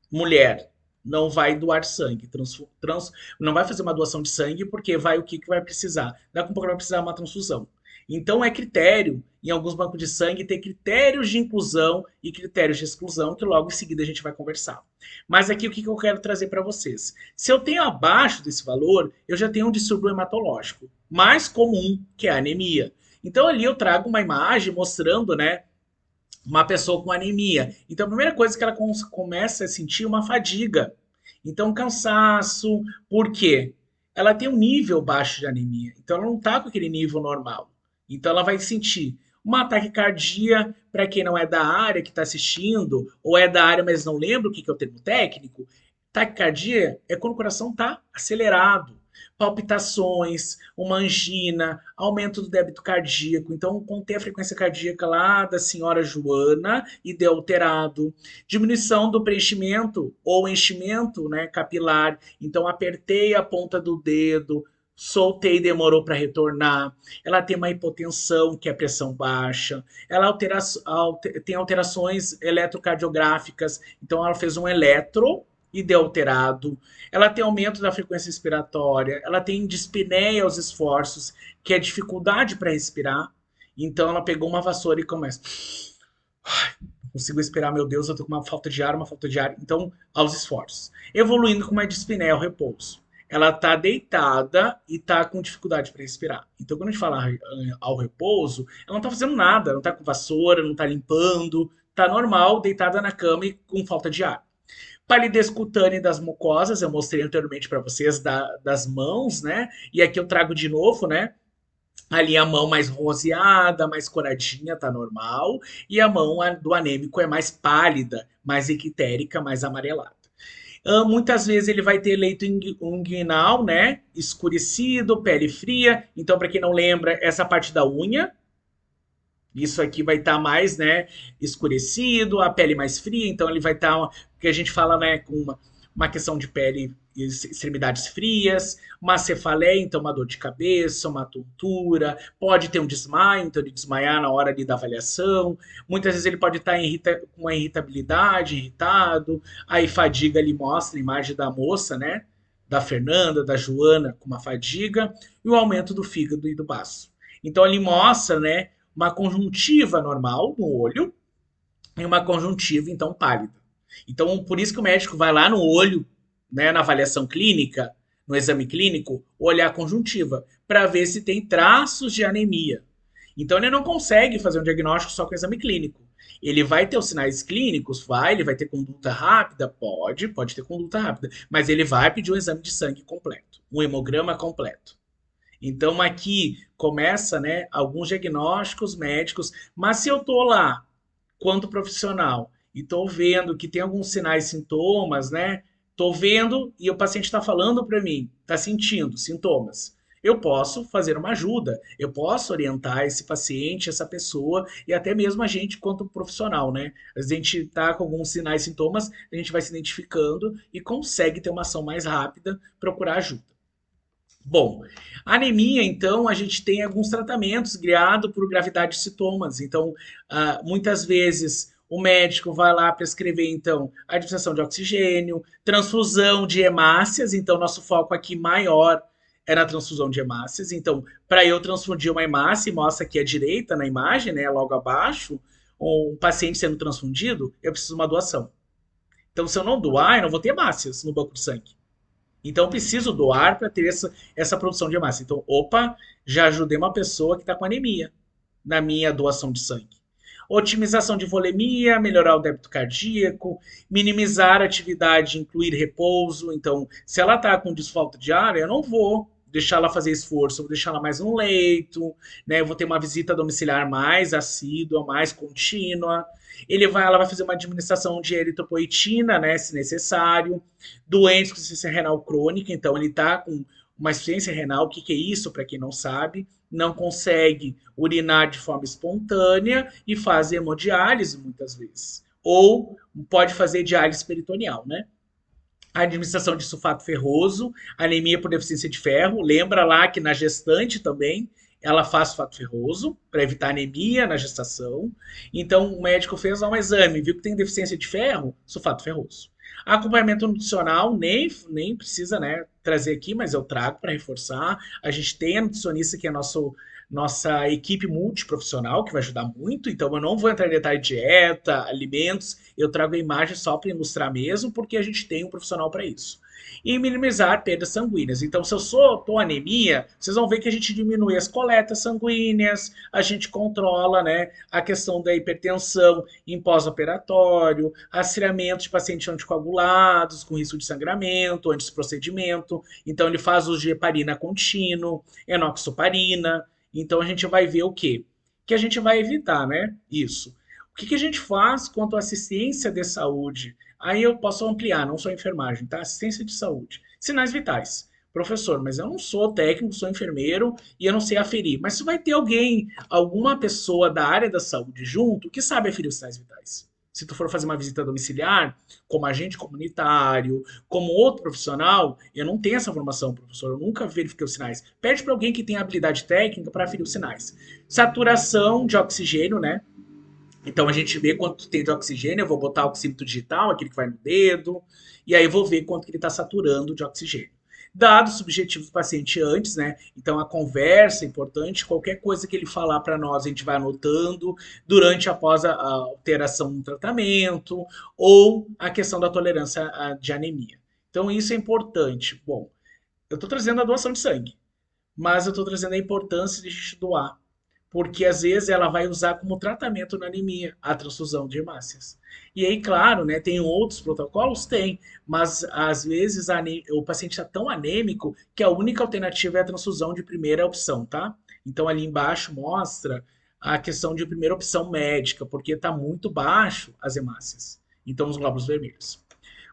mulher, não vai doar sangue, não vai fazer uma doação de sangue porque vai o que vai precisar? Daqui a pouco vai precisar uma transfusão. Então é critério, em alguns bancos de sangue, ter critérios de inclusão e critérios de exclusão, que logo em seguida a gente vai conversar. Mas aqui o que eu quero trazer para vocês? Se eu tenho abaixo desse valor, eu já tenho um distúrbio hematológico, mais comum, que é a anemia. Então ali eu trago uma imagem mostrando, né, uma pessoa com anemia. Então, a primeira coisa que ela começa a sentir é uma fadiga. Então, cansaço. Por quê? Ela tem um nível baixo de anemia. Então, ela não está com aquele nível normal. Então, ela vai sentir uma taquicardia, para quem não é da área que está assistindo, ou é da área, mas não lembra o que é o termo técnico. Taquicardia é quando o coração está acelerado. palpitações, uma angina, aumento do débito cardíaco. Então, contei a frequência cardíaca lá da senhora Joana e deu alterado. Diminuição do preenchimento ou enchimento, né, capilar. Então, apertei a ponta do dedo, soltei e demorou para retornar. Ela tem uma hipotensão, que é pressão baixa. Ela tem alterações eletrocardiográficas. Então, ela fez um eletro e deu alterado. Ela tem aumento da frequência respiratória. Ela tem dispneia aos esforços, que é dificuldade para respirar. Então, ela pegou uma vassoura e começa. Não consigo respirar, meu Deus, eu tô com uma falta de ar, uma falta de ar. Então, aos esforços. Evoluindo com uma dispneia ao repouso. Ela tá deitada e tá com dificuldade para respirar. Então, quando a gente fala ao repouso, ela não tá fazendo nada, não tá com vassoura, não tá limpando, tá normal, deitada na cama e com falta de ar. Palidez cutânea das mucosas, eu mostrei anteriormente para vocês das mãos, né? E aqui eu trago de novo, né? Ali a mão mais roseada, mais coradinha, tá normal. E a mão do anêmico é mais pálida, mais equitérica, mais amarelada. Muitas vezes ele vai ter leito inguinal, né? Escurecido, pele fria. Então, para quem não lembra, essa parte da unha, isso aqui vai estar mais, né, escurecido, a pele mais fria, então ele vai estar, o que a gente fala, né, com uma questão de pele, extremidades frias, uma cefaleia, então uma dor de cabeça, uma tontura, pode ter um desmaio, então ele desmaiar na hora ali da avaliação, muitas vezes ele pode estar com uma irritabilidade, irritado, aí fadiga ali mostra a imagem da moça, né, da Fernanda, da Joana, com uma fadiga, e o aumento do fígado e do baço. Então ele mostra, né, uma conjuntiva normal no olho e uma conjuntiva, então, pálida. Então, por isso que o médico vai lá no olho, né, na avaliação clínica, no exame clínico, olhar a conjuntiva, para ver se tem traços de anemia. Então, ele não consegue fazer um diagnóstico só com o exame clínico. Ele vai ter os sinais clínicos, ele vai ter conduta rápida, pode ter conduta rápida, mas ele vai pedir um exame de sangue completo, um hemograma completo. Então aqui começa, né, alguns diagnósticos médicos, mas se eu tô lá quanto profissional e tô vendo que tem alguns sinais, sintomas, né, tô vendo e o paciente está falando para mim, está sentindo sintomas, eu posso fazer uma ajuda, eu posso orientar esse paciente, essa pessoa e até mesmo a gente quanto profissional, né? A gente tá com alguns sinais, sintomas, a gente vai se identificando e consegue ter uma ação mais rápida, procurar ajuda. Bom, anemia, então, a gente tem alguns tratamentos guiados por gravidade de sintomas. Então, muitas vezes o médico vai lá prescrever, então, administração de oxigênio, transfusão de hemácias. Então, nosso foco aqui maior é na transfusão de hemácias. Então, para eu transfundir uma hemácia, mostra aqui à direita na imagem, né, logo abaixo, um paciente sendo transfundido, eu preciso de uma doação. Então, se eu não doar, eu não vou ter hemácias no banco de sangue. Então, eu preciso doar para ter essa produção de massa. Então, opa, já ajudei uma pessoa que está com anemia na minha doação de sangue. Otimização de volemia, melhorar o débito cardíaco, minimizar a atividade, incluir repouso. Então, se ela está com desfalto de ar, eu não vou deixar ela fazer esforço, eu vou deixar ela mais no leito, né? Eu vou ter uma visita domiciliar mais assídua, mais contínua. Ela vai fazer uma administração de eritropoetina, né, se necessário. Doentes com insuficiência renal crônica, então ele está com uma insuficiência renal, o que é isso, para quem não sabe? Não consegue urinar de forma espontânea e faz hemodiálise muitas vezes. Ou pode fazer diálise peritoneal, né? A administração de sulfato ferroso, anemia por deficiência de ferro. Lembra lá que na gestante também ela faz sulfato ferroso para evitar anemia na gestação. Então o médico fez um exame, viu que tem deficiência de ferro, sulfato ferroso. Acompanhamento nutricional, nem precisa, né, trazer aqui, mas eu trago para reforçar. A gente tem a nutricionista que é nossa equipe multiprofissional, que vai ajudar muito, então eu não vou entrar em detalhe de dieta, alimentos, eu trago a imagem só para ilustrar mesmo, porque a gente tem um profissional para isso. E minimizar perdas sanguíneas. Então, se eu tô anemia, vocês vão ver que a gente diminui as coletas sanguíneas, a gente controla, né, a questão da hipertensão em pós-operatório, rastreamento de pacientes anticoagulados com risco de sangramento antes do procedimento. Então, ele faz uso de heparina contínuo, enoxaparina. Então, a gente vai ver o quê? Que a gente vai evitar, né? Isso. O que a gente faz quanto à assistência de saúde? Aí eu posso ampliar, não só a enfermagem, tá? Assistência de saúde. Sinais vitais. Professor, mas eu não sou técnico, sou enfermeiro e eu não sei aferir. Mas se vai ter alguém, alguma pessoa da área da saúde junto que sabe aferir os sinais vitais. Se tu for fazer uma visita domiciliar, como agente comunitário, como outro profissional, eu não tenho essa formação, professor. Eu nunca verifiquei os sinais. Pede para alguém que tenha habilidade técnica para aferir os sinais. Saturação de oxigênio, né? Então a gente vê quanto tem de oxigênio. Eu vou botar o oxímetro digital, aquele que vai no dedo, e aí eu vou ver quanto que ele está saturando de oxigênio. Dados subjetivos do paciente antes, né? Então a conversa é importante, qualquer coisa que ele falar para nós a gente vai anotando durante após a alteração no tratamento ou a questão da tolerância de anemia. Então isso é importante. Bom, eu estou trazendo a doação de sangue, mas eu estou trazendo a importância de a gente doar, porque às vezes ela vai usar como tratamento na anemia a transfusão de hemácias. E aí, claro, né, tem outros protocolos? Tem, mas às vezes o paciente está tão anêmico que a única alternativa é a transfusão de primeira opção, tá? Então ali embaixo mostra a questão de primeira opção médica, porque está muito baixo as hemácias, então os glóbulos vermelhos.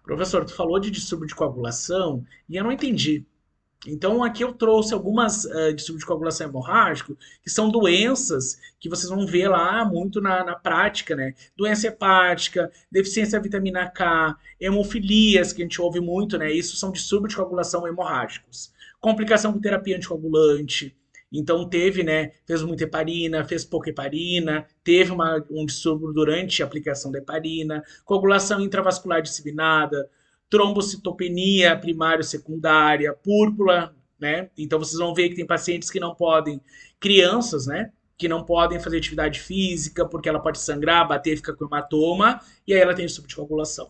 Professor, tu falou de distúrbio de coagulação e eu não entendi. Então, aqui eu trouxe algumas distúrbios de coagulação hemorrágico, que são doenças que vocês vão ver lá muito na prática, né? Doença hepática, deficiência da vitamina K, hemofilias, que a gente ouve muito, né? Isso são distúrbios de coagulação hemorrágicos. Complicação com terapia anticoagulante. Então, teve, né? Fez muita heparina, fez pouca heparina, teve um distúrbio durante a aplicação da heparina, coagulação intravascular disseminada, trombocitopenia primária e secundária, púrpura, né? Então vocês vão ver que tem pacientes que não podem, crianças, né? Que não podem fazer atividade física porque ela pode sangrar, bater, fica com hematoma e aí ela tem distúrbio de coagulação.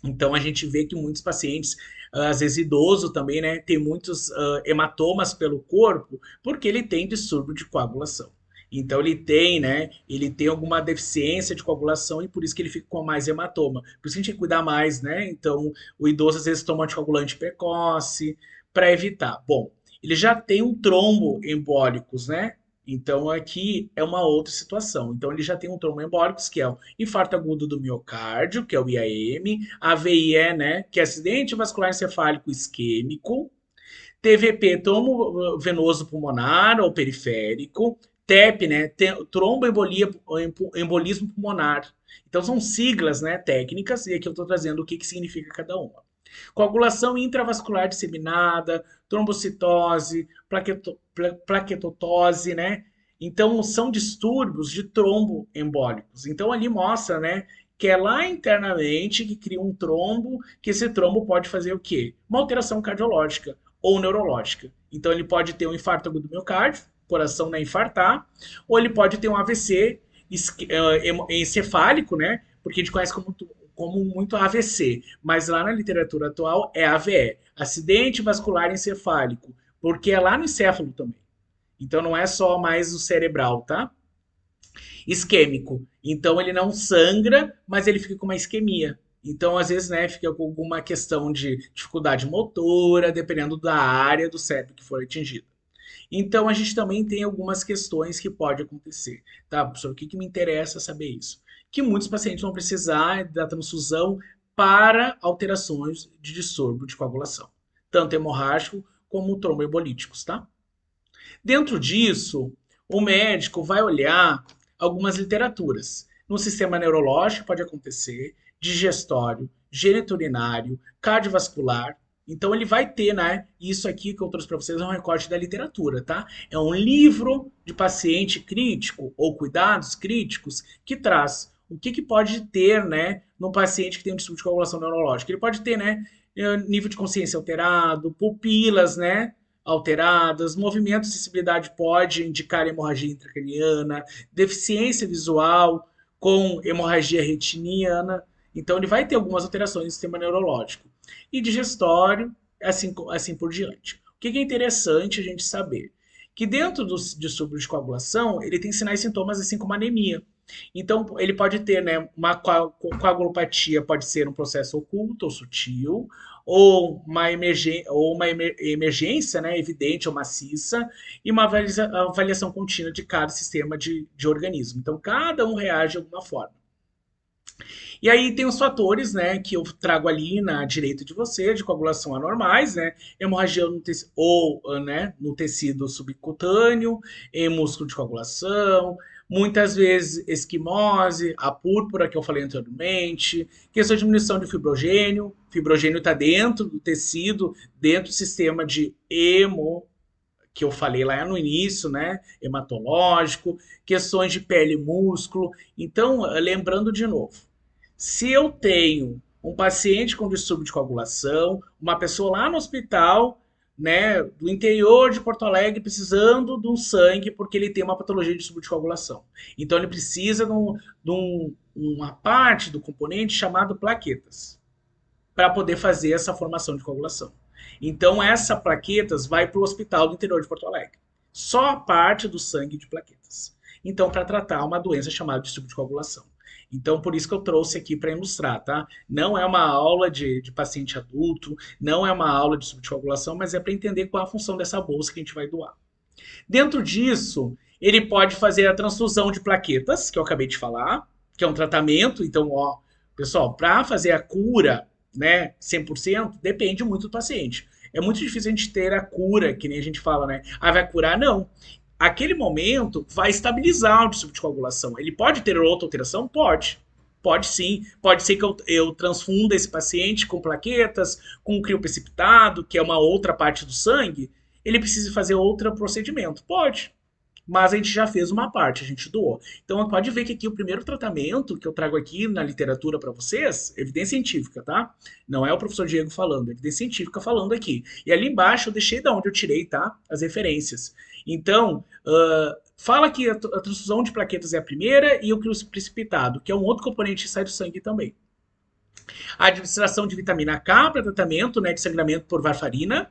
Então a gente vê que muitos pacientes, às vezes idoso também, né, tem muitos hematomas pelo corpo porque ele tem distúrbio de coagulação. Então ele tem, né, ele tem alguma deficiência de coagulação e por isso que ele fica com mais hematoma. Por isso que a gente tem que cuidar mais, né? Então o idoso às vezes toma anticoagulante precoce para evitar. Bom, ele já tem um trombo embólicos, né? Então aqui é uma outra situação. Então ele já tem um tromboembólicos, que é o infarto agudo do miocárdio, que é o IAM, AVIE, né, que é acidente vascular encefálico isquêmico, TVP, trombo venoso pulmonar ou periférico, TEP, né, tromboembolia, embolismo pulmonar. Então são siglas, né, técnicas, e aqui eu estou trazendo o que, que significa cada uma. Coagulação intravascular disseminada, trombocitose, plaquetotose, né? Então, são distúrbios de tromboembólicos. Então, ali mostra, né, que é lá internamente que cria um trombo, que esse trombo pode fazer o quê? Uma alteração cardiológica ou neurológica. Então, ele pode ter um infarto agudo do miocárdio, coração não infartar, ou ele pode ter um AVC encefálico, né? Porque a gente conhece como muito AVC, mas lá na literatura atual é AVE, acidente vascular encefálico, porque é lá no encéfalo também. Então não é só mais o cerebral, tá? Isquêmico. Então ele não sangra, mas ele fica com uma isquemia. Então, às vezes, né, fica com alguma questão de dificuldade motora, dependendo da área do cérebro que for atingida. Então, a gente também tem algumas questões que pode acontecer. Tá, professor, o que, que me interessa saber isso? Que muitos pacientes vão precisar da transfusão para alterações de distúrbio de coagulação, tanto hemorrágico como tromboembolíticos, tá? Dentro disso, o médico vai olhar algumas literaturas. No sistema neurológico pode acontecer, digestório, geniturinário, cardiovascular. Então ele vai ter, né? Isso aqui que eu trouxe para vocês é um recorte da literatura, tá? É um livro de paciente crítico ou cuidados críticos que traz o que, que pode ter, né, no paciente que tem um distúrbio de coagulação neurológica. Ele pode ter, né, nível de consciência alterado, pupilas, né, alteradas, movimento de sensibilidade pode indicar hemorragia intracraniana, deficiência visual com hemorragia retiniana. Então, ele vai ter algumas alterações no sistema neurológico. E digestório, assim por diante. O que é interessante a gente saber? Que dentro dos distúrbios de coagulação, ele tem sinais e sintomas assim como anemia. Então, ele pode ter, né, uma coagulopatia, pode ser um processo oculto ou sutil, ou uma emergência, né, evidente ou maciça, e uma avaliação contínua de cada sistema de organismo. Então, cada um reage de alguma forma. E aí tem os fatores, né, que eu trago ali na direita de você, de coagulação anormais, né, hemorragia no tecido, ou, né, no tecido subcutâneo, em músculo de coagulação, muitas vezes esquimose, a púrpura que eu falei anteriormente, questão de diminuição de fibrogênio, fibrogênio está dentro do tecido, dentro do sistema de hemo, que eu falei lá no início, né, hematológico, questões de pele e músculo. Então, lembrando de novo, se eu tenho um paciente com distúrbio de coagulação, uma pessoa lá no hospital, né, do interior de Porto Alegre, precisando de um sangue porque ele tem uma patologia de distúrbio de coagulação. Então ele precisa de uma parte do componente chamado plaquetas para poder fazer essa formação de coagulação. Então essa plaquetas vai para o hospital do interior de Porto Alegre. Só a parte do sangue de plaquetas. Então para tratar uma doença chamada distúrbio de coagulação. Então, por isso que eu trouxe aqui para ilustrar, tá? Não é uma aula de paciente adulto, não é uma aula de subcoagulação, mas é para entender qual é a função dessa bolsa que a gente vai doar. Dentro disso, ele pode fazer a transfusão de plaquetas, que eu acabei de falar, que é um tratamento. Então, ó, pessoal, para fazer a cura, né, 100%, depende muito do paciente. É muito difícil a gente ter a cura, que nem a gente fala, né? Ah, vai curar? Não. Aquele momento vai estabilizar o distúrbio de coagulação. Ele pode ter outra alteração? Pode. Pode sim. Pode ser que eu transfunda esse paciente com plaquetas, com crio precipitado, que é uma outra parte do sangue. Ele precisa fazer outro procedimento. Pode. Mas a gente já fez uma parte, a gente doou. Então pode ver que aqui o primeiro tratamento que eu trago aqui na literatura para vocês, evidência científica, tá? Não é o professor Diego falando, é evidência científica falando aqui. E ali embaixo eu deixei da onde eu tirei, tá? As referências. Então, fala que a transfusão de plaquetas é a primeira e o precipitado, que é um outro componente que sai do sangue também. A administração de vitamina K para tratamento, né, de sangramento por varfarina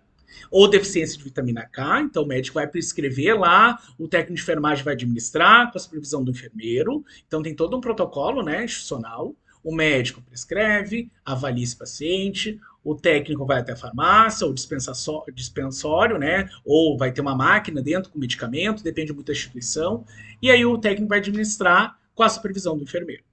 ou deficiência de vitamina K. Então o médico vai prescrever lá, o técnico de enfermagem vai administrar com a supervisão do enfermeiro. Então tem todo um protocolo, né, institucional. O médico prescreve, avalia esse paciente, o técnico vai até a farmácia, ou dispensório, né? Ou vai ter uma máquina dentro com medicamento, depende muito da instituição. E aí o técnico vai administrar com a supervisão do enfermeiro.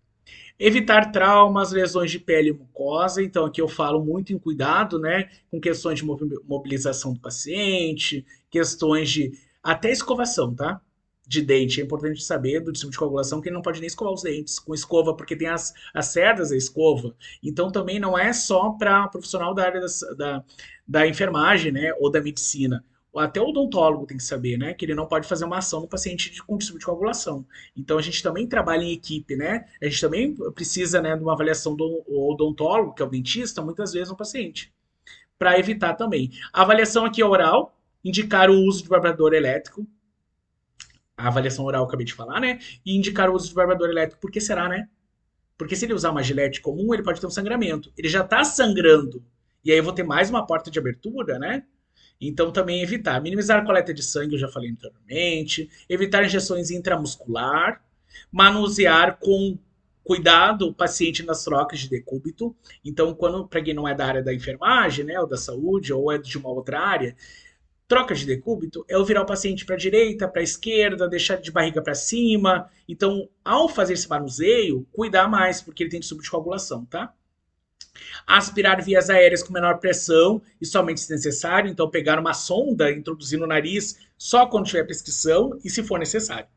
Evitar traumas, lesões de pele e mucosa. Então, aqui eu falo muito em cuidado, né? Com questões de mobilização do paciente, questões de até escovação, tá? De dente. É importante saber do tipo de coagulação que ele não pode nem escovar os dentes com escova, porque tem as cerdas da escova. Então, também não é só para profissional da área da enfermagem, né? Ou da medicina. Até o odontólogo tem que saber, né? Que ele não pode fazer uma ação no paciente com distúrbio de coagulação. Então a gente também trabalha em equipe, né? A gente também precisa, né, de uma avaliação do odontólogo, que é o dentista, muitas vezes no paciente, para evitar também. A avaliação aqui é oral, indicar o uso de vibrador elétrico. A avaliação oral eu acabei de falar, né? E indicar o uso de vibrador elétrico. Por que será, né? Porque se ele usar uma gilete comum, ele pode ter um sangramento. Ele já está sangrando. E aí eu vou ter mais uma porta de abertura, né? Então, também evitar. Minimizar a coleta de sangue, eu já falei anteriormente. Evitar injeções intramuscular. Manusear com cuidado o paciente nas trocas de decúbito. Então, quando para quem não é da área da enfermagem, né, ou da saúde, ou é de uma outra área, troca de decúbito é eu virar o paciente para a direita, para a esquerda, deixar de barriga para cima. Então, ao fazer esse manuseio, cuidar mais, porque ele tem distúrbio de coagulação, tá? Aspirar vias aéreas com menor pressão e somente se necessário. Então, pegar uma sonda, introduzir no nariz só quando tiver prescrição e se for necessário.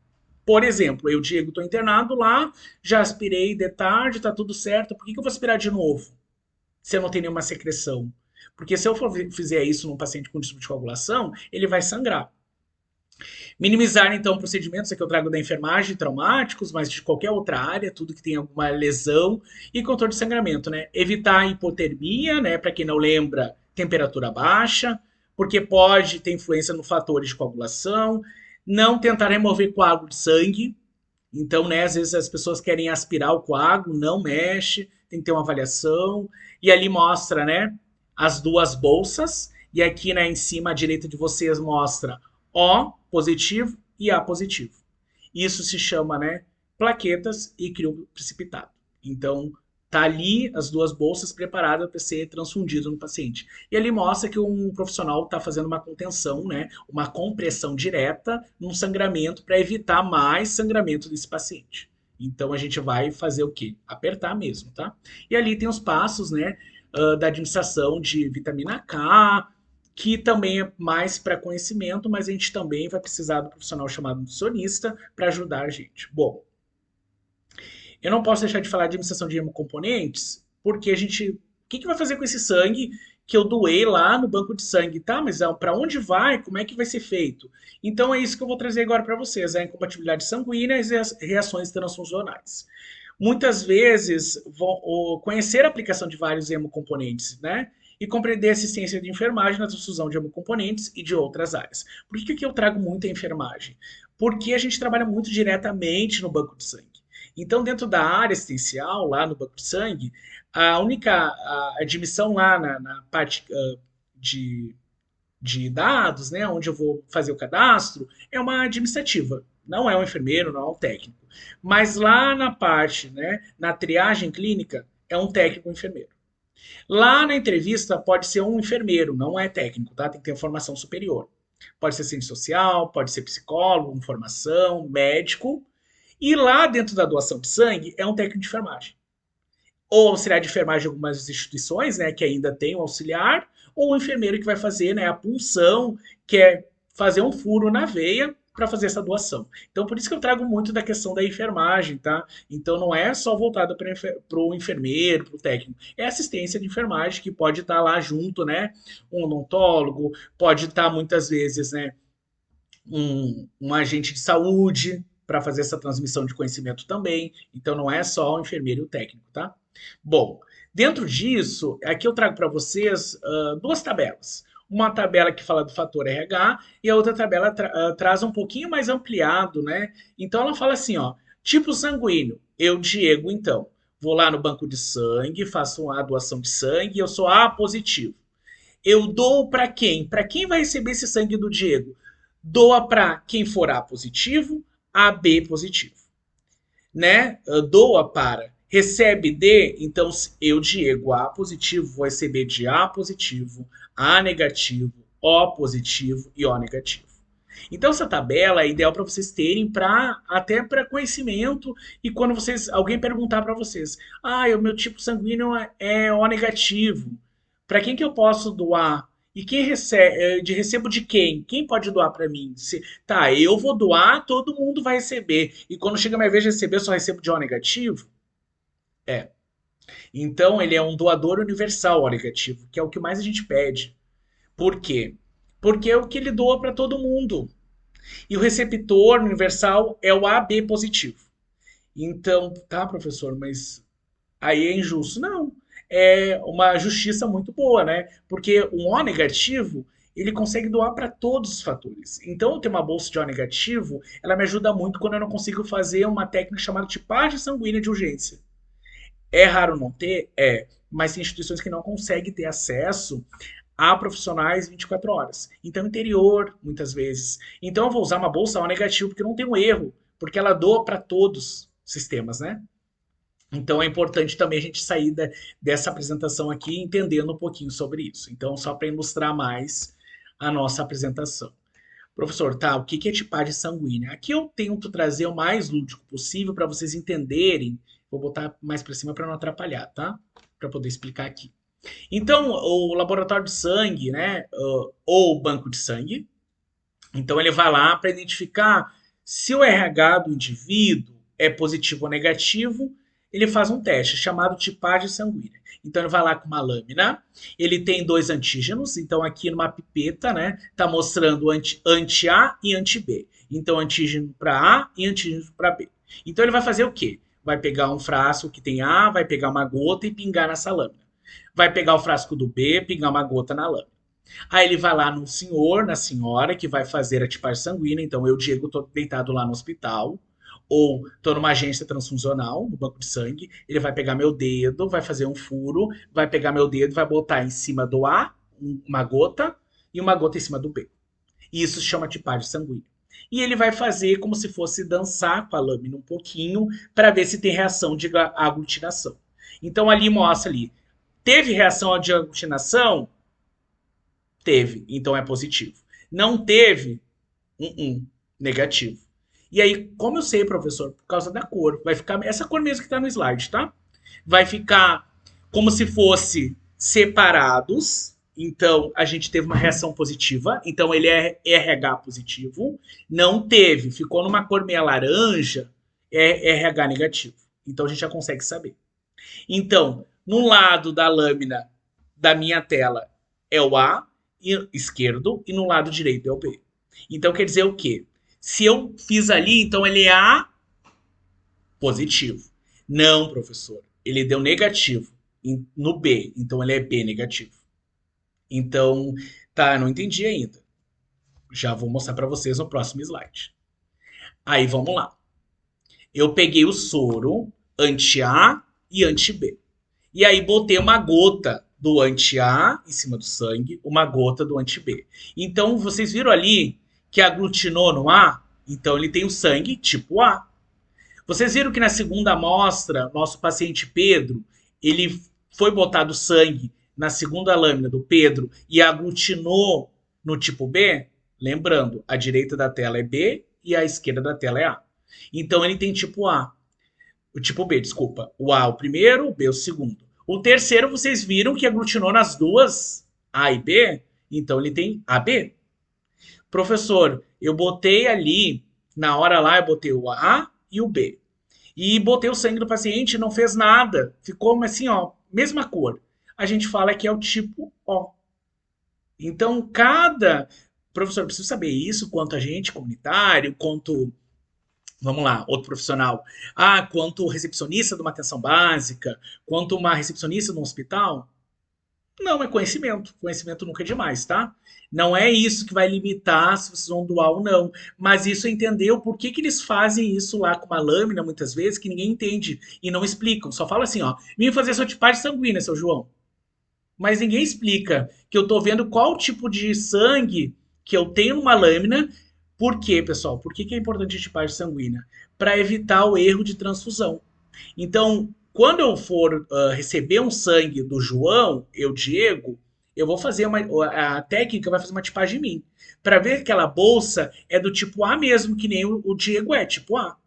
Por exemplo, eu, Diego, estou internado lá, já aspirei de tarde, tá tudo certo. Por que eu vou aspirar de novo se eu não tenho nenhuma secreção? Porque se eu fizer isso num paciente com distúrbio de coagulação, ele vai sangrar. Minimizar, então, procedimentos que eu trago da enfermagem, traumáticos, mas de qualquer outra área, tudo que tem alguma lesão e controle de sangramento, né? Evitar a hipotermia, né? Para quem não lembra, temperatura baixa, porque pode ter influência no fatores de coagulação. Não tentar remover coágulo de sangue. Então, né, às vezes as pessoas querem aspirar o coágulo, não mexe, tem que ter uma avaliação. E ali mostra, né, as duas bolsas. E aqui, né, em cima à direita de vocês mostra O positivo e A positivo. Isso se chama, né, plaquetas e crio precipitado. Então, tá ali as duas bolsas preparadas para ser transfundido no paciente. E ali mostra que um profissional está fazendo uma contenção, né, uma compressão direta num sangramento para evitar mais sangramento desse paciente. Então a gente vai fazer o quê? Apertar mesmo, tá? E ali tem os passos, né, da administração de vitamina K, que também é mais para conhecimento, mas a gente também vai precisar do profissional chamado nutricionista para ajudar a gente. Bom, eu não posso deixar de falar de administração de hemocomponentes, porque a gente. O que, que vai fazer com esse sangue que eu doei lá no banco de sangue? Tá, mas para onde vai? Como é que vai ser feito? Então é isso que eu vou trazer agora para vocês: a incompatibilidade sanguínea e as reações transfusionais. Muitas vezes, conhecer a aplicação de vários hemocomponentes, né? E compreender a assistência de enfermagem na transfusão de hemocomponentes e de outras áreas. Por que, que eu trago muito a enfermagem? Porque a gente trabalha muito diretamente no banco de sangue. Então, dentro da área assistencial, lá no banco de sangue, a única admissão lá na parte de, de dados, né, onde eu vou fazer o cadastro, é uma administrativa. Não é um enfermeiro, não é um técnico. Mas lá na parte, né, na triagem clínica, é um técnico enfermeiro. Lá na entrevista pode ser um enfermeiro, não é técnico, tá? Tem que ter formação superior. Pode ser cientista social, pode ser psicólogo, formação, médico. E lá dentro da doação de sangue é um técnico de enfermagem. Ou auxiliar de enfermagem de algumas instituições, né, que ainda tem um auxiliar, ou o enfermeiro que vai fazer, né, a punção, que é fazer um furo na veia para fazer essa doação. Então, por isso que eu trago muito da questão da enfermagem, tá? Então, não é só voltado para o enfermeiro, para o técnico. É assistência de enfermagem que pode estar lá junto, né? Um odontólogo, pode estar muitas vezes, né? Um agente de saúde para fazer essa transmissão de conhecimento também. Então, não é só o enfermeiro e o técnico, tá? Bom, dentro disso, aqui eu trago para vocês duas tabelas. Uma tabela que fala do fator RH e a outra tabela traz um pouquinho mais ampliado, né? Então ela fala assim, ó, tipo sanguíneo, eu, Diego, então, vou lá no banco de sangue, faço a doação de sangue, eu sou A positivo. Eu dou para quem? Para quem vai receber esse sangue do Diego? Doa para quem for A positivo, AB positivo, né? Doa para recebe de, então eu, Diego, A positivo, vou receber de A positivo, A negativo, O positivo e O negativo. Então essa tabela é ideal para vocês terem para até para conhecimento e quando vocês alguém perguntar para vocês, o meu tipo sanguíneo é O negativo. Para quem que eu posso doar? E quem recebe, recebo de quem? Quem pode doar para mim? Tá, eu vou doar, todo mundo vai receber. E quando chega a minha vez de receber, eu só recebo de O negativo? É. Então ele é um doador universal O negativo, que é o que mais a gente pede. Por quê? Porque é o que ele doa para todo mundo. E o receptor universal é o AB positivo. Então, tá, professor, mas aí é injusto. Não. É uma justiça muito boa, né? Porque um O negativo, ele consegue doar para todos os fatores. Então, ter uma bolsa de O negativo, ela me ajuda muito quando eu não consigo fazer uma técnica chamada tipagem sanguínea de urgência. É raro não ter? É. Mas tem instituições que não conseguem ter acesso a profissionais 24 horas. Então, interior, muitas vezes. Então, eu vou usar uma bolsa O negativo porque não tem um erro, porque ela doa para todos os sistemas, né? Então, é importante também a gente sair dessa apresentação aqui entendendo um pouquinho sobre isso. Então, só para ilustrar mais a nossa apresentação. Professor, tá, o que é tipagem sanguínea? Aqui eu tento trazer o mais lúdico possível para vocês entenderem. Vou botar mais para cima para não atrapalhar, tá? Para poder explicar aqui. Então, o laboratório de sangue, né, ou o banco de sangue, então ele vai lá para identificar se o RH do indivíduo é positivo ou negativo, ele faz um teste chamado tipagem sanguínea. Então ele vai lá com uma lâmina, ele tem dois antígenos, então aqui numa pipeta, né, tá mostrando anti-A e anti-B. Então antígeno para A e antígeno para B. Então ele vai fazer o quê? Vai pegar um frasco que tem A, vai pegar uma gota e pingar nessa lâmina. Vai pegar o frasco do B, pingar uma gota na lâmina. Aí ele vai lá no senhor, na senhora, que vai fazer a tipagem sanguínea. Então, eu, Diego, tô deitado lá no hospital, ou tô numa agência transfusional, no banco de sangue. Ele vai pegar meu dedo, vai fazer um furo, vai pegar meu dedo, vai botar em cima do A, uma gota, e uma gota em cima do B. E isso se chama tipagem sanguínea. E ele vai fazer como se fosse dançar com a lâmina um pouquinho, para ver se tem reação de aglutinação. Então, ali mostra ali, teve reação de aglutinação? Teve, então é positivo. Não teve, negativo. E aí, como eu sei, professor? Por causa da cor. Vai ficar essa cor mesmo que está no slide, tá? Vai ficar como se fosse separados. Então, a gente teve uma reação positiva. Então, ele é RH positivo. Não teve, ficou numa cor meia laranja, é RH negativo. Então, a gente já consegue saber. Então, no lado da lâmina da minha tela é o A esquerdo e no lado direito é o B. Então, quer dizer o quê? Se eu fiz ali, então ele é A positivo. Não, professor. Ele deu negativo no B, então ele é B negativo. Então, tá, não entendi ainda. Já vou mostrar para vocês no próximo slide. Aí vamos lá. Eu peguei o soro anti-A e anti-B. E aí botei uma gota do anti-A em cima do sangue, uma gota do anti-B. Então, vocês viram ali que aglutinou no A? Então, ele tem o sangue tipo A. Vocês viram que na segunda amostra, nosso paciente Pedro, ele foi botado sangue na segunda lâmina do Pedro e aglutinou no tipo B? Lembrando, a direita da tela é B e a esquerda da tela é A. Então ele tem tipo A. O tipo B, desculpa. O A o primeiro, o B o segundo. O terceiro, vocês viram que aglutinou nas duas, A e B, então ele tem AB. Professor, eu botei ali, na hora lá, eu botei o A e o B. E botei o sangue do paciente, não fez nada. Ficou assim, ó, mesma cor. A gente fala que é o tipo O. Então, cada professor precisa saber isso, quanto agente comunitário, quanto, vamos lá, outro profissional. Ah, quanto recepcionista de uma atenção básica, quanto uma recepcionista de um hospital. Não, é conhecimento. Conhecimento nunca é demais, tá? Não é isso que vai limitar se vocês vão doar ou não. Mas isso é entender o porquê que eles fazem isso lá com uma lâmina, muitas vezes, que ninguém entende e não explicam. Só fala assim, ó, vim fazer sua tipagem sanguínea, seu João. Mas ninguém explica que eu tô vendo qual tipo de sangue que eu tenho numa lâmina. Por quê, pessoal? Por que, que é importante a tipagem sanguínea? Para evitar o erro de transfusão. Então, quando eu for receber um sangue do João, eu, Diego, eu vou fazer a técnica vai fazer uma tipagem em mim. Para ver que aquela bolsa é do tipo A mesmo, que nem o Diego é, tipo A.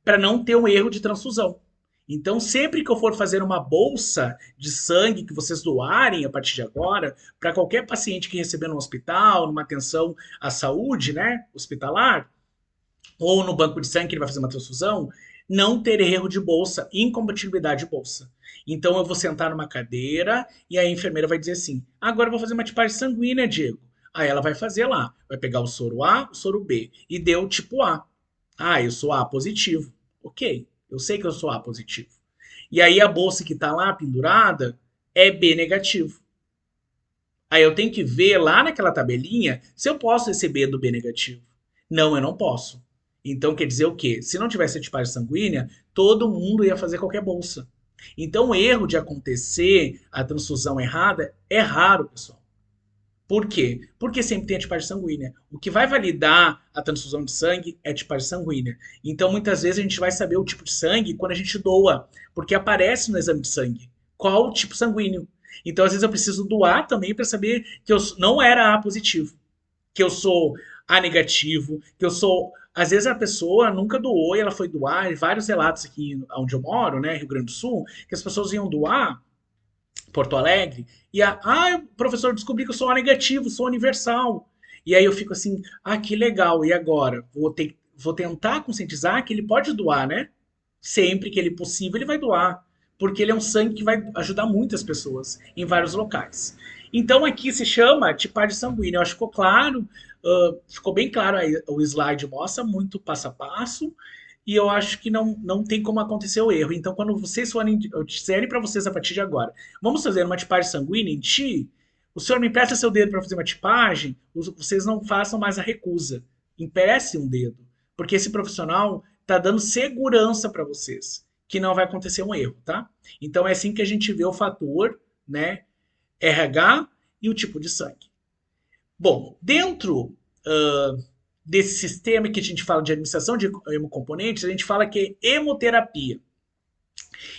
Para não ter um erro de transfusão. Então, sempre que eu for fazer uma bolsa de sangue que vocês doarem a partir de agora, para qualquer paciente que receber no hospital, numa atenção à saúde, né, hospitalar, ou no banco de sangue que ele vai fazer uma transfusão, não ter erro de bolsa, incompatibilidade de bolsa. Então eu vou sentar numa cadeira e a enfermeira vai dizer assim: agora eu vou fazer uma tipagem sanguínea, Diego. Aí ela vai fazer lá, vai pegar o soro A, o soro B e deu tipo A. Ah, eu sou A positivo. Ok, eu sei que eu sou A positivo. E aí a bolsa que está lá pendurada é B negativo. Aí eu tenho que ver lá naquela tabelinha se eu posso receber do B negativo. Não, eu não posso. Então quer dizer o quê? Se não tivesse a tipagem sanguínea, todo mundo ia fazer qualquer bolsa. Então o erro de acontecer a transfusão errada é raro, pessoal. Por quê? Porque sempre tem a tipagem sanguínea. O que vai validar a transfusão de sangue é a tipagem sanguínea. Então muitas vezes a gente vai saber o tipo de sangue quando a gente doa, porque aparece no exame de sangue qual o tipo sanguíneo. Então às vezes eu preciso doar também para saber que eu não era A positivo, que eu sou A negativo, que eu sou. Às vezes a pessoa nunca doou e ela foi doar, e vários relatos aqui onde eu moro, né, Rio Grande do Sul, que as pessoas iam doar, Porto Alegre, e professor, descobri que eu sou A negativo, sou universal. E aí eu fico assim, que legal, e agora? Vou tentar conscientizar que ele pode doar, né? Sempre que ele possível, ele vai doar. Porque ele é um sangue que vai ajudar muitas pessoas em vários locais. Então aqui se chama tipagem sanguínea. Eu acho que ficou claro, ficou bem claro aí, o slide mostra muito passo a passo. E eu acho que não tem como acontecer o erro. Então, quando vocês forem, eu disserem para vocês a partir de agora, vamos fazer uma tipagem sanguínea em ti, o senhor me empresta seu dedo para fazer uma tipagem, vocês não façam mais a recusa. Empreste um dedo. Porque esse profissional está dando segurança para vocês, que não vai acontecer um erro, tá? Então, é assim que a gente vê o fator, né? RH e o tipo de sangue. Bom, dentro desse sistema que a gente fala de administração de hemocomponentes, a gente fala que é hemoterapia.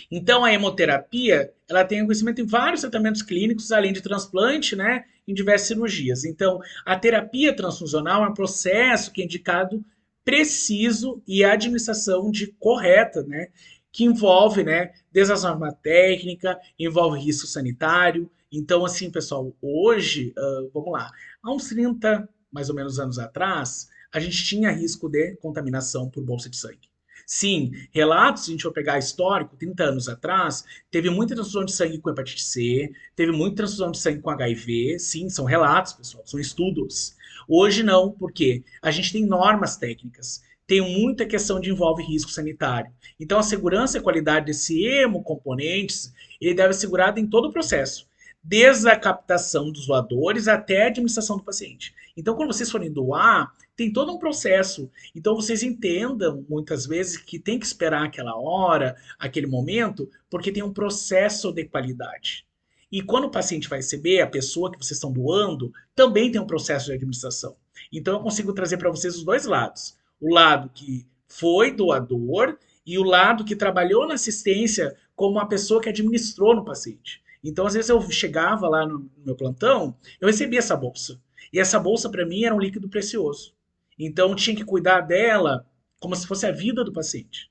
Então, a hemoterapia, ela tem conhecimento em vários tratamentos clínicos, além de transplante, né, em diversas cirurgias. Então, a terapia transfusional é um processo que é indicado preciso e a administração correta, né? Que envolve, né, desde a norma técnica, envolve risco sanitário. Então, assim, pessoal, hoje, vamos lá, há uns 30, mais ou menos, anos atrás, a gente tinha risco de contaminação por bolsa de sangue. Sim, relatos, se a gente for pegar histórico, 30 anos atrás, teve muita transfusão de sangue com hepatite C, teve muita transfusão de sangue com HIV, sim, são relatos, pessoal, são estudos. Hoje não, porque a gente tem normas técnicas, tem muita questão de envolve risco sanitário. Então a segurança e a qualidade desse hemocomponentes, ele deve ser assegurado em todo o processo, desde a captação dos doadores até a administração do paciente. Então quando vocês forem doar, tem todo um processo. Então vocês entendam muitas vezes que tem que esperar aquela hora, aquele momento, porque tem um processo de qualidade. E quando o paciente vai receber, a pessoa que vocês estão doando, também tem um processo de administração. Então eu consigo trazer para vocês os dois lados. O lado que foi doador e o lado que trabalhou na assistência como uma pessoa que administrou no paciente. Então, às vezes eu chegava lá no meu plantão, eu recebia essa bolsa. E essa bolsa para mim era um líquido precioso. Então tinha que cuidar dela como se fosse a vida do paciente.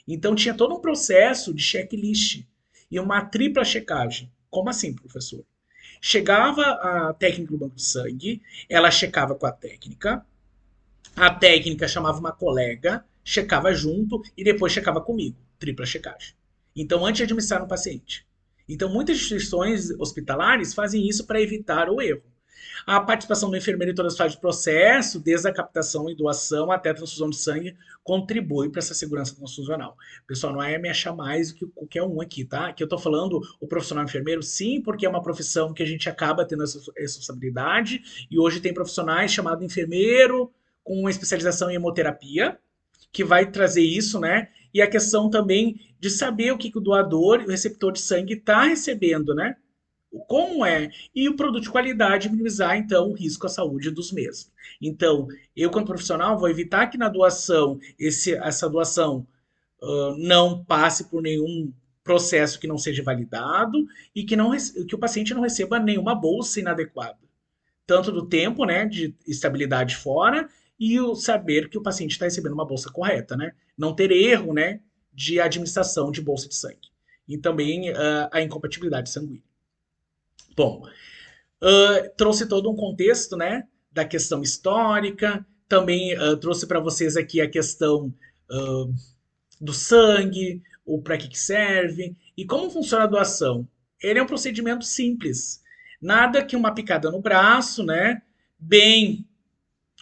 Então tinha todo um processo de checklist e uma tripla checagem. Como assim, professor? Chegava a técnica do banco de sangue, ela checava com a técnica chamava uma colega, checava junto e depois checava comigo. Tripla checagem. Então, antes de administrar no paciente. Então, muitas instituições hospitalares fazem isso para evitar o erro. A participação do enfermeiro em todas as fases do processo, desde a captação e doação até a transfusão de sangue, contribui para essa segurança transfusional. Pessoal, não é me achar mais do que qualquer um aqui, tá? Aqui eu estou falando o profissional enfermeiro, sim, porque é uma profissão que a gente acaba tendo essa responsabilidade, e hoje tem profissionais chamados enfermeiro com uma especialização em hemoterapia, que vai trazer isso, né? E a questão também de saber o que o doador e o receptor de sangue está recebendo, né? Como é, e o produto de qualidade minimizar, então, o risco à saúde dos mesmos. Então, eu, como profissional, vou evitar que na doação, essa doação não passe por nenhum processo que não seja validado e que o paciente não receba nenhuma bolsa inadequada. Tanto do tempo, né, de estabilidade fora, e o saber que o paciente está recebendo uma bolsa correta, né? Não ter erro, né, de administração de bolsa de sangue. E também a incompatibilidade sanguínea. Bom, trouxe todo um contexto, né, da questão histórica, também trouxe para vocês aqui a questão do sangue, o para que serve e como funciona a doação. Ele é um procedimento simples, nada que uma picada no braço, né, bem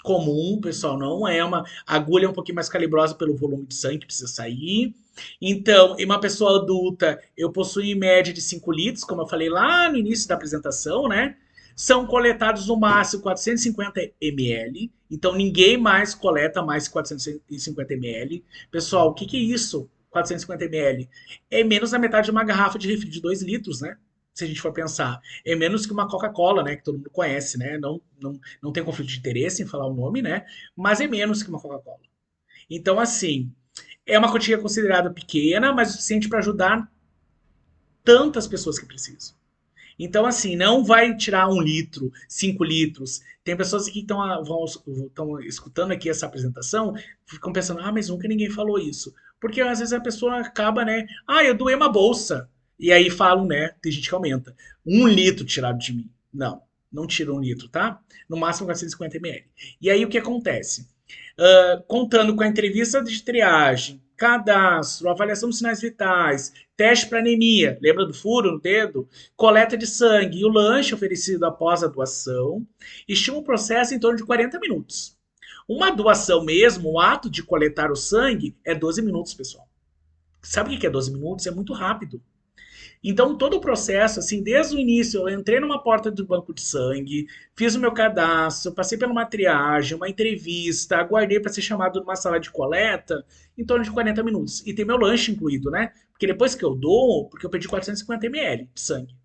comum, pessoal, não é uma agulha um pouquinho mais calibrosa pelo volume de sangue que precisa sair. Então, em uma pessoa adulta, eu possuo em média de 5 litros, como eu falei lá no início da apresentação, né? São coletados no máximo 450 ml. Então, ninguém mais coleta mais 450 ml. Pessoal, o que é isso? 450 ml? É menos da metade de uma garrafa de refri de 2 litros, né? Se a gente for pensar. É menos que uma Coca-Cola, né? Que todo mundo conhece, né? Não tem conflito de interesse em falar o nome, né? Mas é menos que uma Coca-Cola. Então, assim, é uma quantia considerada pequena, mas o suficiente para ajudar tantas pessoas que precisam. Então, assim, não vai tirar 1 litro, 5 litros. Tem pessoas que estão escutando aqui essa apresentação, ficam pensando, mas nunca ninguém falou isso. Porque às vezes a pessoa acaba, né? Eu doei uma bolsa. E aí falam, né? Tem gente que aumenta. 1 litro tirado de mim. Não tira 1 litro, tá? No máximo 450 ml. E aí o que acontece? Contando com a entrevista de triagem, cadastro, avaliação dos sinais vitais, teste para anemia, lembra do furo no dedo? Coleta de sangue e o lanche oferecido após a doação, estima um processo em torno de 40 minutos. Uma doação mesmo, o ato de coletar o sangue, é 12 minutos, pessoal. Sabe o que é 12 minutos? É muito rápido. Então, todo o processo, assim, desde o início, eu entrei numa porta do banco de sangue, fiz o meu cadastro, passei por uma triagem, uma entrevista, aguardei para ser chamado numa sala de coleta, em torno de 40 minutos. E tem meu lanche incluído, né? Porque depois que eu dou, porque eu pedi 450 ml de sangue.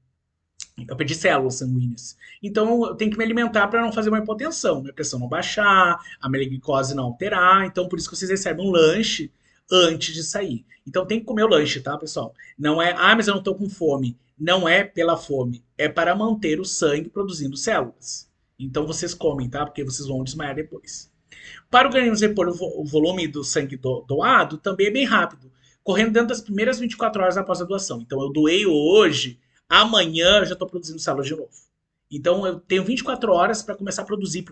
Eu pedi células sanguíneas. Então, eu tenho que me alimentar para não fazer uma hipotensão, minha pressão não baixar, a minha glicose não alterar. Então, por isso que vocês recebem um lanche antes de sair. Então tem que comer o lanche, tá, pessoal? Não é, mas eu não tô com fome. Não é pela fome, é para manter o sangue produzindo células. Então vocês comem, tá? Porque vocês vão desmaiar depois. Para o organismo repor o volume do sangue doado, também é bem rápido, correndo dentro das primeiras 24 horas após a doação. Então, eu doei hoje, amanhã eu já estou produzindo células de novo. Então, eu tenho 24 horas para começar a produzir.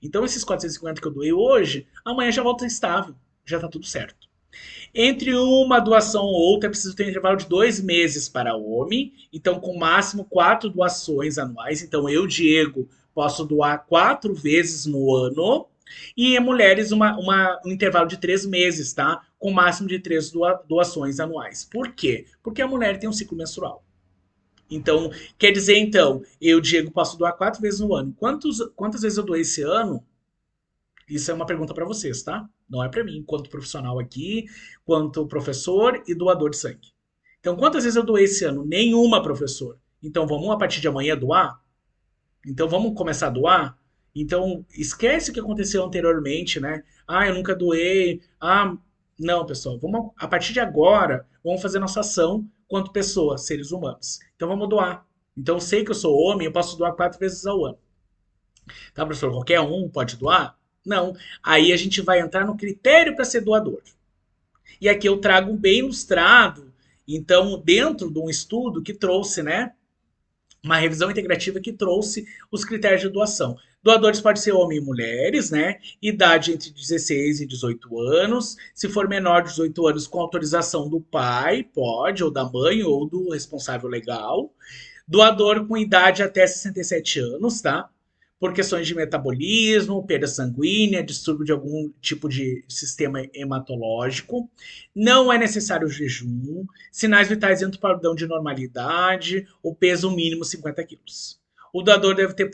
Então, esses 450 que eu doei hoje, amanhã já volta estável, já está tudo certo. Entre uma doação ou outra, é preciso ter um intervalo de 2 meses para o homem, então com máximo 4 doações anuais. Então eu, Diego, posso doar 4 vezes no ano. E em mulheres, um intervalo de 3 meses, tá? Com máximo de 3 doações anuais. Por quê? Porque a mulher tem um ciclo menstrual. Então, quer dizer, então, eu, Diego, posso doar 4 vezes no ano. Quantas vezes eu doei esse ano? Isso é uma pergunta para vocês, tá? Não é para mim, quanto profissional aqui, quanto professor e doador de sangue. Então, quantas vezes eu doei esse ano? Nenhuma, professor. Então, vamos a partir de amanhã doar? Então, vamos começar a doar? Então, esquece o que aconteceu anteriormente, né? Ah, eu nunca doei. Ah, não, pessoal. Vamos, a partir de agora, vamos fazer nossa ação quanto pessoa, seres humanos. Então, vamos doar. Então, eu sei que eu sou homem, eu posso doar 4 vezes ao ano. Tá, professor? Qualquer um pode doar? Não. Aí a gente vai entrar no critério para ser doador. E aqui eu trago um bem ilustrado, então, dentro de um estudo que trouxe, né, uma revisão integrativa que trouxe os critérios de doação. Doadores podem ser homens e mulheres, né? Idade entre 16 e 18 anos. Se for menor de 18 anos, com autorização do pai, pode, ou da mãe, ou do responsável legal. Doador com idade até 67 anos, tá? Por questões de metabolismo, perda sanguínea, distúrbio de algum tipo de sistema hematológico. Não é necessário jejum. Sinais vitais dentro do padrão de normalidade. O peso mínimo 50 quilos. O doador deve ter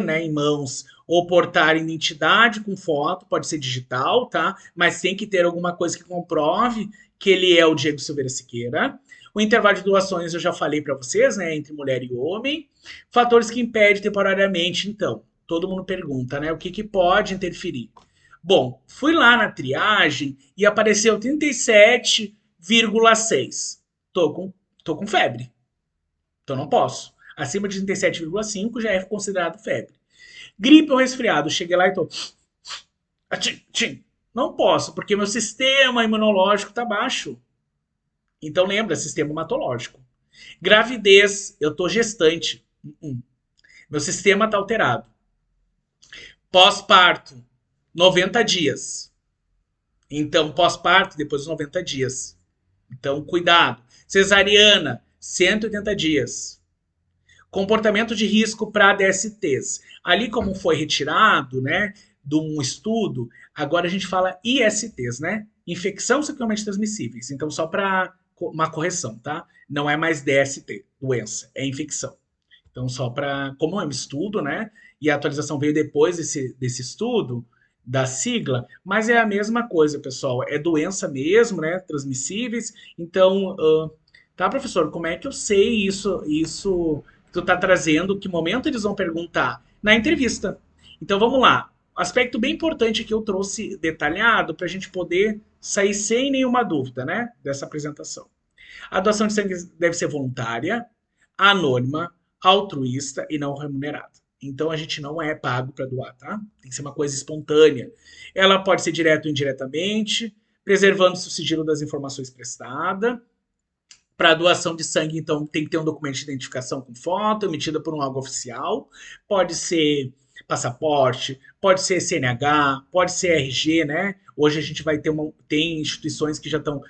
né, em mãos ou portar identidade com foto, pode ser digital, tá? Mas tem que ter alguma coisa que comprove que ele é o Diego Silveira Siqueira. O intervalo de doações eu já falei para vocês, né, entre mulher e homem. Fatores que impedem temporariamente, então. Todo mundo pergunta, né, o que, que pode interferir? Bom, fui lá na triagem e apareceu 37,6. Tô com febre, então não posso. Acima de 37,5 já é considerado febre. Gripe ou resfriado, cheguei lá e tô... Não posso, porque meu sistema imunológico tá baixo. Então lembra, sistema hematológico. Gravidez, eu tô gestante. Meu sistema tá alterado. Pós-parto, 90 dias. Então, pós-parto, depois dos 90 dias. Então, cuidado. Cesariana, 180 dias. Comportamento de risco para DSTs. Ali, como foi retirado, né, de um estudo, agora a gente fala ISTs, né? Infecção sexualmente transmissíveis. Então, só para uma correção, tá? Não é mais DST, doença, é infecção. Então, só para. Como é um estudo, né? E a atualização veio depois desse estudo, da sigla, mas é a mesma coisa, pessoal. É doença mesmo, né? Transmissíveis. Então, tá, professor, como é que eu sei isso que tu tá trazendo? Que momento eles vão perguntar? Na entrevista. Então, vamos lá. Aspecto bem importante que eu trouxe detalhado para a gente poder sair sem nenhuma dúvida, né? Dessa apresentação. A doação de sangue deve ser voluntária, anônima, altruísta e não remunerada. Então a gente não é pago para doar, tá? Tem que ser uma coisa espontânea. Ela pode ser direto ou indiretamente, preservando-se o sigilo das informações prestadas. Para a doação de sangue, então, tem que ter um documento de identificação com foto, emitida por um órgão oficial. Pode ser passaporte, pode ser CNH, pode ser RG, né? Hoje a gente vai ter tem instituições que já estão,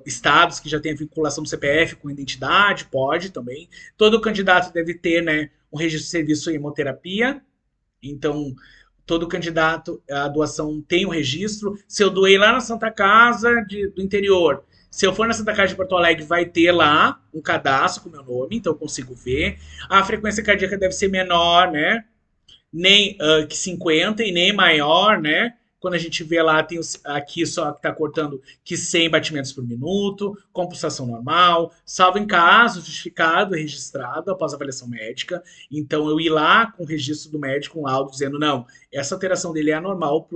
estados que já têm a vinculação do CPF com identidade, pode também. Todo candidato deve ter, né, um registro de serviço em hemoterapia. Então, todo candidato à doação tem um registro. Se eu doei lá na Santa Casa do interior, se eu for na Santa Casa de Porto Alegre, vai ter lá um cadastro com o meu nome, então eu consigo ver. A frequência cardíaca deve ser menor, né? Nem que 50 e nem maior, né? Quando a gente vê lá, tem aqui só que está cortando que 100 batimentos por minuto, compulsação normal, salvo em caso justificado e registrado após avaliação médica. Então, eu ir lá com o registro do médico, um laudo dizendo, não, essa alteração dele é anormal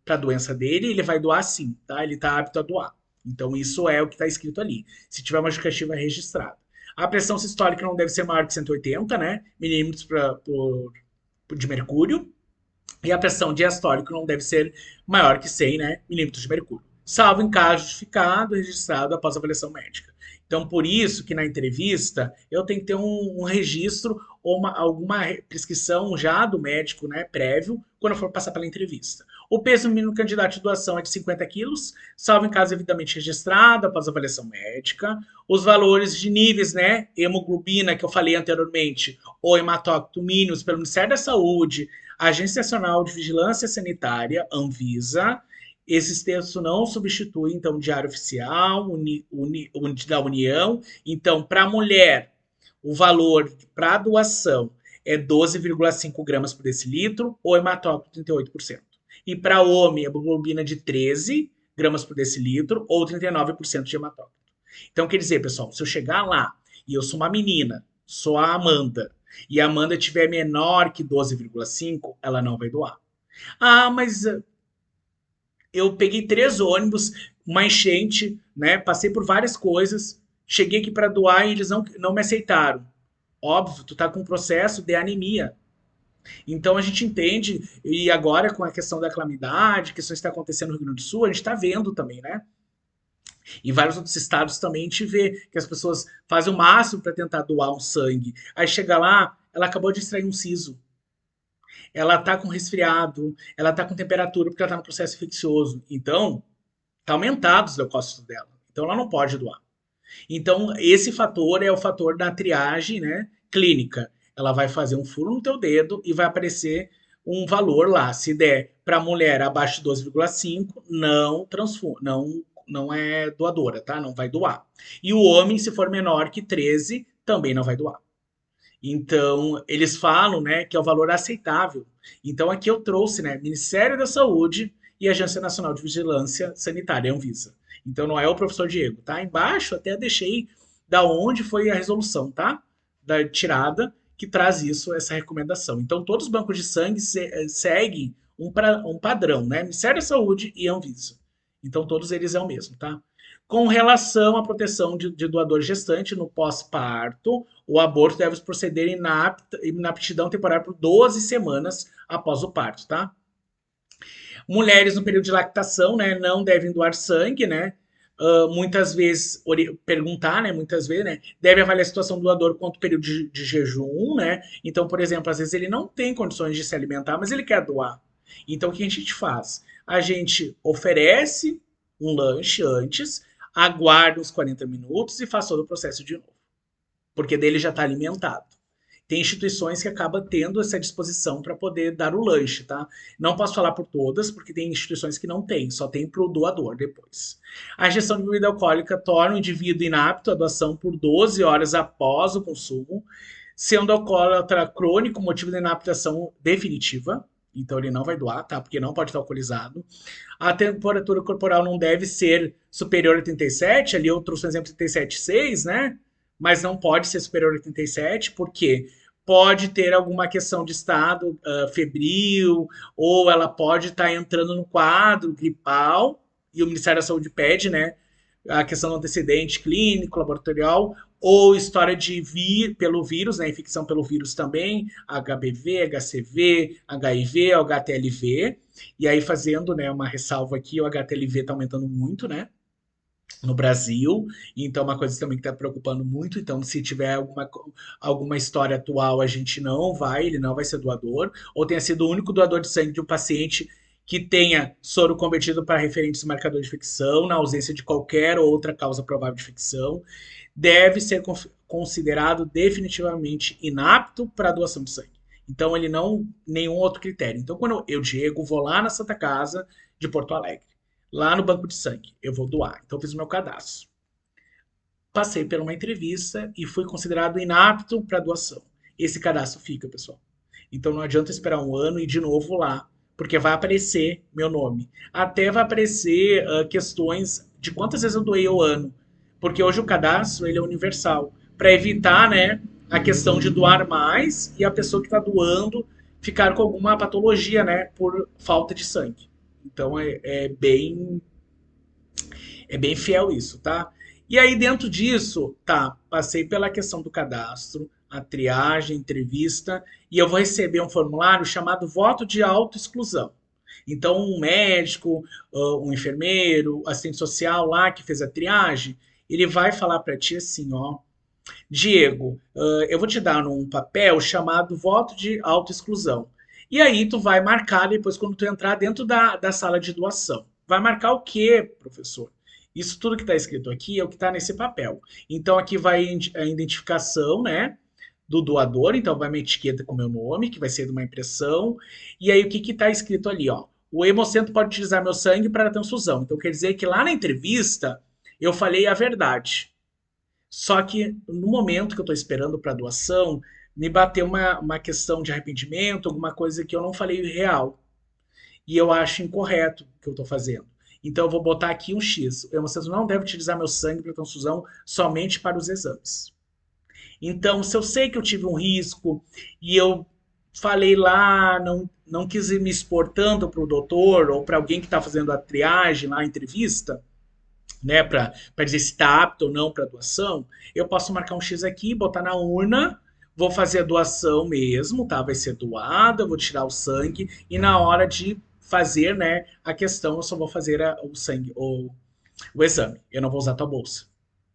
para a doença dele, ele vai doar sim, tá? Ele está apto a doar. Então, isso é o que está escrito ali. Se tiver uma justificativa registrada. A pressão sistólica não deve ser maior que 180, né? Milímetros por de mercúrio, e a pressão diastólica não deve ser maior que 100, né, milímetros de mercúrio, salvo em caso justificado registrado após avaliação médica. Então, por isso que na entrevista eu tenho que ter um registro ou alguma prescrição já do médico, né, prévio, quando eu for passar pela entrevista. O peso mínimo do candidato de doação é de 50 quilos, salvo em caso devidamente registrado após avaliação médica. Os valores de níveis, né, hemoglobina, que eu falei anteriormente, ou hematócrito mínimos pelo Ministério da Saúde, Agência Nacional de Vigilância Sanitária, Anvisa. Esses textos não substituem, então, o Diário Oficial da União. Então, para a mulher, o valor para doação é 12,5 gramas por decilitro, ou hematócrito 38%. E para homem, a hemoglobina de 13 gramas por decilitro, ou 39% de hematócrito. Então, quer dizer, pessoal, se eu chegar lá e eu sou uma menina, sou a Amanda, e a Amanda tiver menor que 12,5, ela não vai doar. Ah, mas eu peguei 3 ônibus, uma enchente, né? Passei por várias coisas, cheguei aqui para doar e eles não me aceitaram. Óbvio, tu tá com um processo de anemia. Então a gente entende, e agora com a questão da calamidade, questões que está acontecendo no Rio Grande do Sul, a gente está vendo também, né? Em vários outros estados também a gente vê que as pessoas fazem o máximo para tentar doar um sangue. Aí chega lá, ela acabou de extrair um siso. Ela tá com resfriado, ela tá com temperatura porque ela tá no processo infeccioso. Então, tá aumentado os leucócitos dela. Então ela não pode doar. Então, esse fator é o fator da triagem, né, clínica. Ela vai fazer um furo no teu dedo e vai aparecer um valor lá. Se der para mulher abaixo de 12,5, não é doadora, tá? Não vai doar. E o homem, se for menor que 13, também não vai doar. Então, eles falam, né, que é o valor aceitável. Então, aqui eu trouxe, né, Ministério da Saúde e Agência Nacional de Vigilância Sanitária, Anvisa. Então, não é o professor Diego, tá? Embaixo até deixei da onde foi a resolução, tá? Da tirada que traz isso, essa recomendação. Então, todos os bancos de sangue seguem um padrão, né? Ministério da Saúde e Anvisa. Então, todos eles é o mesmo, tá? Com relação à proteção de doador gestante no pós-parto, o aborto deve proceder em inaptidão temporária por 12 semanas após o parto, tá? Mulheres no período de lactação, né, não devem doar sangue, né? Muitas vezes perguntar, né? Muitas vezes, né? Deve avaliar a situação do doador quanto ao período de jejum, né? Então, por exemplo, às vezes ele não tem condições de se alimentar, mas ele quer doar. Então, o que a gente faz? A gente oferece um lanche antes, aguarda uns 40 minutos e faz todo o processo de novo. Porque dele já está alimentado. Tem instituições que acabam tendo essa disposição para poder dar o lanche, tá? Não posso falar por todas, porque tem instituições que não tem, só tem para o doador depois. A ingestão de bebida alcoólica torna o indivíduo inapto à doação por 12 horas após o consumo, sendo alcoólatra crônico motivo de inaptação definitiva. Então ele não vai doar, tá? Porque não pode estar alcoolizado. A temperatura corporal não deve ser superior a 37, ali eu trouxe um exemplo de 37,6, né? Mas não pode ser superior a 87, porque pode ter alguma questão de estado febril, ou ela pode estar entrando no quadro gripal, e o Ministério da Saúde pede, né, a questão do antecedente clínico, laboratorial, ou história de pelo vírus, né, infecção pelo vírus também, HBV, HCV, HIV, HTLV, e aí fazendo, né, uma ressalva aqui, o HTLV está aumentando muito, né, no Brasil, então uma coisa também que está preocupando muito, então se tiver alguma história atual, ele não vai ser doador, ou tenha sido o único doador de sangue de um paciente que tenha soro convertido para referentes marcadores de infecção, na ausência de qualquer outra causa provável de infecção, deve ser considerado definitivamente inapto para doação de sangue. Então ele não, nenhum outro critério. Então quando eu, Diego, vou lá na Santa Casa de Porto Alegre, lá no banco de sangue, eu vou doar. Então eu fiz o meu cadastro. Passei por uma entrevista e fui considerado inapto para doação. Esse cadastro fica, pessoal. Então não adianta esperar um ano e ir de novo lá, porque vai aparecer meu nome. Até vai aparecer questões de quantas vezes eu doei ao ano, porque hoje o cadastro ele é universal, para evitar, né, a questão de doar mais e a pessoa que está doando ficar com alguma patologia, né, por falta de sangue. Então é bem fiel isso, tá? E aí, dentro disso, tá, passei pela questão do cadastro, a triagem, a entrevista, e eu vou receber um formulário chamado voto de autoexclusão. Então, um médico, um enfermeiro, assistente social lá que fez a triagem, ele vai falar para ti assim, ó, Diego, eu vou te dar um papel chamado voto de autoexclusão. E aí tu vai marcar depois quando tu entrar dentro da sala de doação. Vai marcar o quê, professor? Isso tudo que está escrito aqui é o que está nesse papel. Então aqui vai a identificação, né, do doador, então vai uma etiqueta com o meu nome, que vai ser de uma impressão. E aí o que está escrito ali, ó? O Hemocentro pode utilizar meu sangue para transfusão. Então quer dizer que lá na entrevista eu falei a verdade. Só que no momento que eu estou esperando para doação, me bateu uma questão de arrependimento, alguma coisa que eu não falei real. E eu acho incorreto o que eu estou fazendo. Então eu vou botar aqui um X. O hemocentro não deve utilizar meu sangue para transfusão somente para os exames. Então, se eu sei que eu tive um risco e eu falei lá, não quis me expor tanto para o doutor ou para alguém que está fazendo a triagem lá, a entrevista, né, para dizer se está apto ou não para doação, eu posso marcar um X aqui, botar na urna, vou fazer a doação mesmo, tá? Vai ser doada, eu vou tirar o sangue e na hora de fazer, né, a questão, eu só vou fazer o sangue, o exame. Eu não vou usar tua bolsa.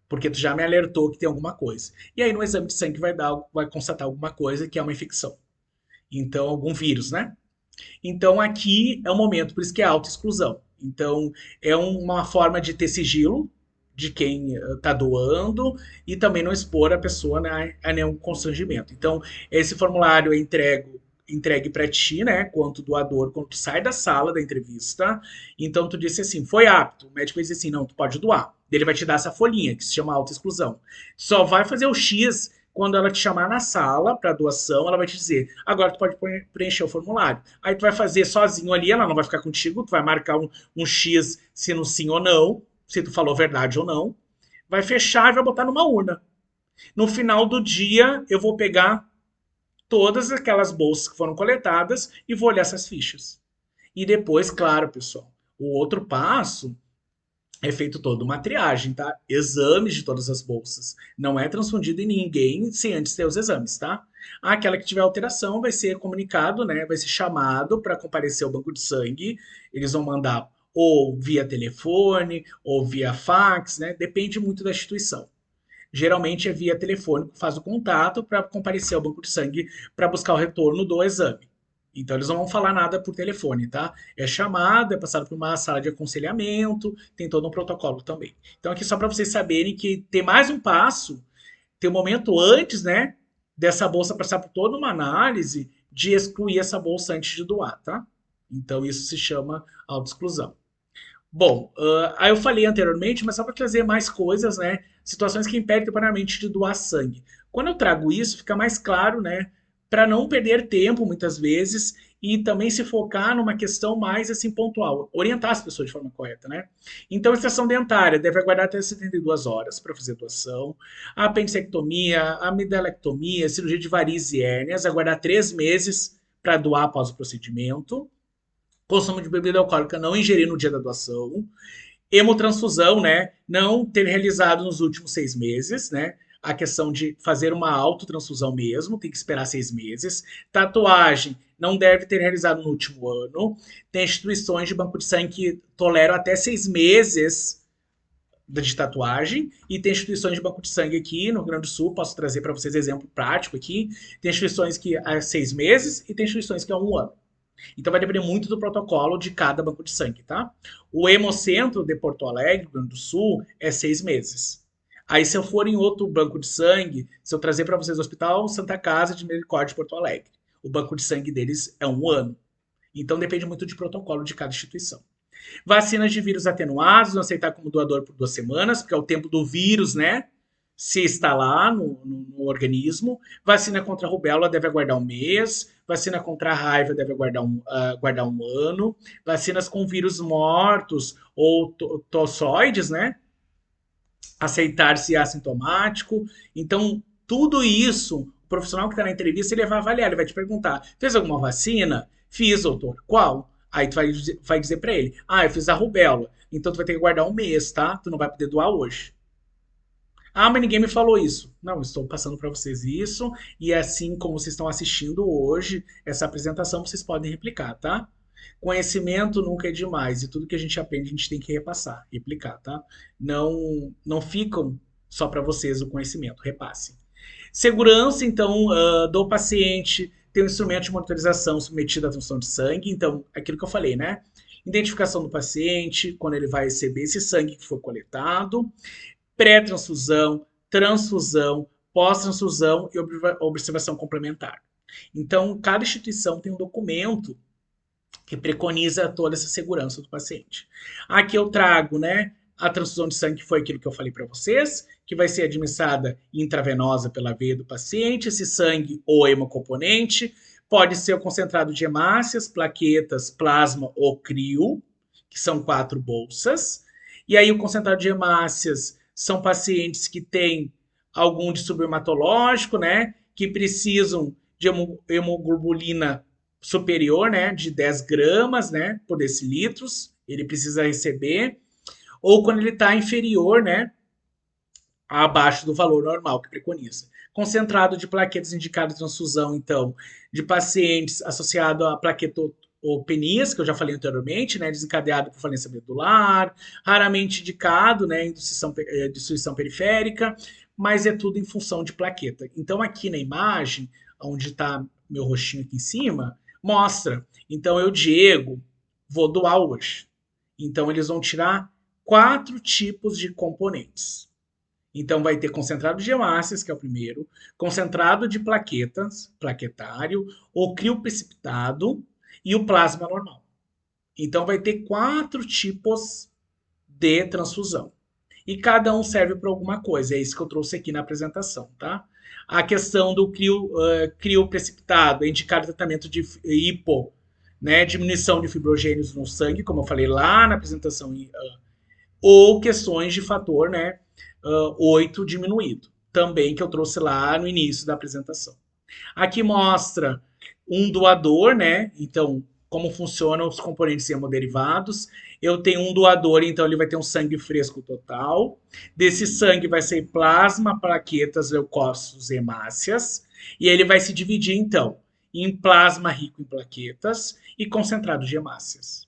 Porque tu já me alertou que tem alguma coisa. E aí no exame de sangue vai constatar alguma coisa que é uma infecção. Então, algum vírus, né? Então aqui é o momento, por isso que é autoexclusão. Então é uma forma de ter sigilo de quem está doando e também não expor a pessoa, né, a nenhum constrangimento. Então esse formulário é entregue para ti, né, quanto doador, quando tu sai da sala da entrevista. Então tu disse assim, foi apto. O médico vai dizer assim, não, tu pode doar. Ele vai te dar essa folhinha que se chama autoexclusão. Só vai fazer o X quando ela te chamar na sala para doação, ela vai te dizer, agora tu pode preencher o formulário. Aí tu vai fazer sozinho ali, ela não vai ficar contigo, tu vai marcar um X se no sim ou não, se tu falou verdade ou não, vai fechar e vai botar numa urna. No final do dia, eu vou pegar todas aquelas bolsas que foram coletadas e vou olhar essas fichas. E depois, claro, pessoal, o outro passo é feito toda uma triagem, tá? Exames de todas as bolsas. Não é transfundido em ninguém sem antes ter os exames, tá? Aquela que tiver alteração vai ser comunicado, né? Vai ser chamado para comparecer ao banco de sangue. Eles vão mandar ou via telefone ou via fax, né? Depende muito da instituição. Geralmente é via telefone que faz o contato para comparecer ao banco de sangue para buscar o retorno do exame. Então eles não vão falar nada por telefone, tá? É chamado, é passado por uma sala de aconselhamento, tem todo um protocolo também. Então aqui só para vocês saberem que tem mais um passo, tem um momento antes, né, dessa bolsa passar por toda uma análise de excluir essa bolsa antes de doar, tá? Então isso se chama autoexclusão. Bom, aí eu falei anteriormente, mas só para trazer mais coisas, né? Situações que impedem temporariamente de doar sangue. Quando eu trago isso, fica mais claro, né? Para não perder tempo, muitas vezes, e também se focar numa questão mais assim pontual, orientar as pessoas de forma correta, né? Então, a extração dentária deve aguardar até 72 horas para fazer doação. A apendicectomia, a amidalectomia, cirurgia de varizes e hérnias, aguardar 3 meses para doar após o procedimento. Consumo de bebida alcoólica não ingerir no dia da doação, hemotransfusão, né, não ter realizado nos últimos 6 meses, né, a questão de fazer uma autotransfusão mesmo, tem que esperar 6 meses, tatuagem não deve ter realizado no último ano, tem instituições de banco de sangue que toleram até 6 meses de tatuagem, e tem instituições de banco de sangue aqui no Rio Grande do Sul, posso trazer para vocês exemplo prático aqui, tem instituições que há 6 meses e tem instituições que há um ano. Então vai depender muito do protocolo de cada banco de sangue, tá? O Hemocentro de Porto Alegre, Rio Grande do Sul, é 6 meses. Aí se eu for em outro banco de sangue, se eu trazer para vocês o Hospital Santa Casa de Misericórdia de Porto Alegre, o banco de sangue deles é um ano. Então depende muito de protocolo de cada instituição. Vacinas de vírus atenuados, não aceitar como doador por 2 semanas, porque é o tempo do vírus, né? Se instalar no organismo. Vacina contra a rubéola deve aguardar 1 mês. Vacina contra a raiva deve aguardar um ano. Vacinas com vírus mortos ou tossóides, né? Aceitar-se assintomático. Então, tudo isso, o profissional que está na entrevista, ele vai avaliar, ele vai te perguntar: fez alguma vacina? Fiz, doutor. Qual? Aí tu vai dizer para ele: ah, eu fiz a rubéola. Então tu vai ter que guardar 1 mês, tá? Tu não vai poder doar hoje. Ah, mas ninguém me falou isso. Não, estou passando para vocês isso, e assim como vocês estão assistindo hoje, essa apresentação vocês podem replicar, tá? Conhecimento nunca é demais, e tudo que a gente aprende a gente tem que repassar, replicar, tá? Não ficam só para vocês o conhecimento, repassem. Segurança, então, do paciente, tem um instrumento de monitorização submetido à transfusão de sangue, então, aquilo que eu falei, né? Identificação do paciente, quando ele vai receber esse sangue que foi coletado, pré-transfusão, transfusão, pós-transfusão e observação complementar. Então, cada instituição tem um documento que preconiza toda essa segurança do paciente. Aqui eu trago, né, a transfusão de sangue, que foi aquilo que eu falei para vocês, que vai ser administrada intravenosa pela veia do paciente. Esse sangue ou hemocomponente pode ser o concentrado de hemácias, plaquetas, plasma ou crio, que são 4 bolsas. E aí o concentrado de hemácias são pacientes que têm algum distúrbio hematológico, né, que precisam de hemoglobulina superior, né, de 10 gramas, né, por decilitros, ele precisa receber, ou quando ele está inferior, né, abaixo do valor normal que preconiza. Concentrado de plaquetas indicado em transfusão, então, de pacientes associados a plaquetopenias, que eu já falei anteriormente, né, desencadeado por falência medular, raramente indicado, né, em destruição periférica, mas é tudo em função de plaqueta. Então, aqui na imagem, onde está meu rostinho aqui em cima, mostra. Então, eu, Diego, vou doar hoje. Então, eles vão tirar 4 tipos de componentes. Então, vai ter concentrado de hemácias, que é o primeiro, concentrado de plaquetas, plaquetário, o crio precipitado e o plasma normal. Então, vai ter 4 tipos de transfusão. E cada um serve para alguma coisa. É isso que eu trouxe aqui na apresentação, tá? A questão do crio precipitado é indicado tratamento de hipo, né, diminuição de fibrogênios no sangue, como eu falei lá na apresentação, ou questões de fator, né, 8 diminuído, também que eu trouxe lá no início da apresentação. Aqui mostra um doador, né? Então, como funcionam os componentes hemoderivados. Eu tenho um doador, então ele vai ter um sangue fresco total. Desse sangue vai ser plasma, plaquetas, leucócitos e hemácias. E ele vai se dividir, então, em plasma rico em plaquetas e concentrado de hemácias.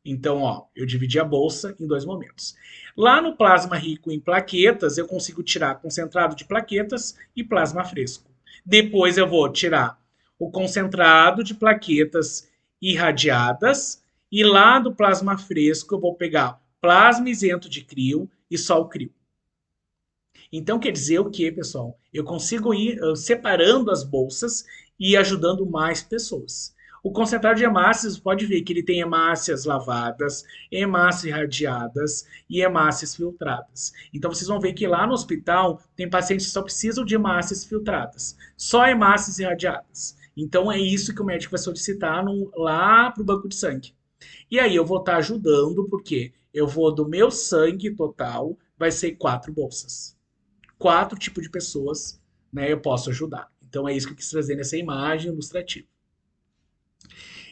Então, ó, eu dividi a bolsa em 2 momentos. Lá no plasma rico em plaquetas, eu consigo tirar concentrado de plaquetas e plasma fresco. Depois eu vou tirar o concentrado de plaquetas irradiadas e lá do plasma fresco eu vou pegar plasma isento de crio e só o crio. Então quer dizer o que, pessoal? Eu consigo ir separando as bolsas e ajudando mais pessoas. O concentrado de hemácias, pode ver que ele tem hemácias lavadas, hemácias irradiadas e hemácias filtradas. Então vocês vão ver que lá no hospital tem pacientes que só precisam de hemácias filtradas, só hemácias irradiadas. Então é isso que o médico vai solicitar lá para o banco de sangue. E aí eu vou estar ajudando, porque eu vou do meu sangue total, vai ser 4 bolsas. 4 tipos de pessoas, né, eu posso ajudar. Então é isso que eu quis trazer nessa imagem ilustrativa.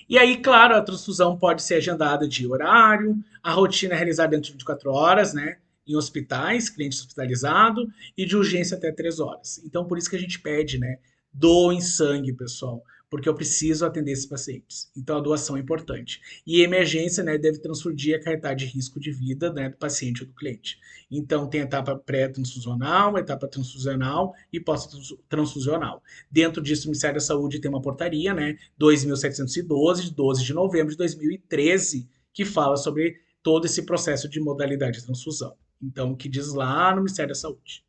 E aí, claro, a transfusão pode ser agendada de horário, a rotina é realizada dentro de 24 horas, né? Em hospitais, cliente hospitalizado, e de urgência até 3 horas. Então, por isso que a gente pede, né? Doem sangue, pessoal, porque eu preciso atender esses pacientes. Então, a doação é importante. E emergência, né, deve transfundir e acarretar de risco de vida, né, do paciente ou do cliente. Então, tem a etapa pré-transfusional, a etapa transfusional e pós-transfusional. Dentro disso, o Ministério da Saúde tem uma portaria, né, 2.712, de 12 de novembro de 2013, que fala sobre todo esse processo de modalidade de transfusão. Então, que diz lá no Ministério da Saúde.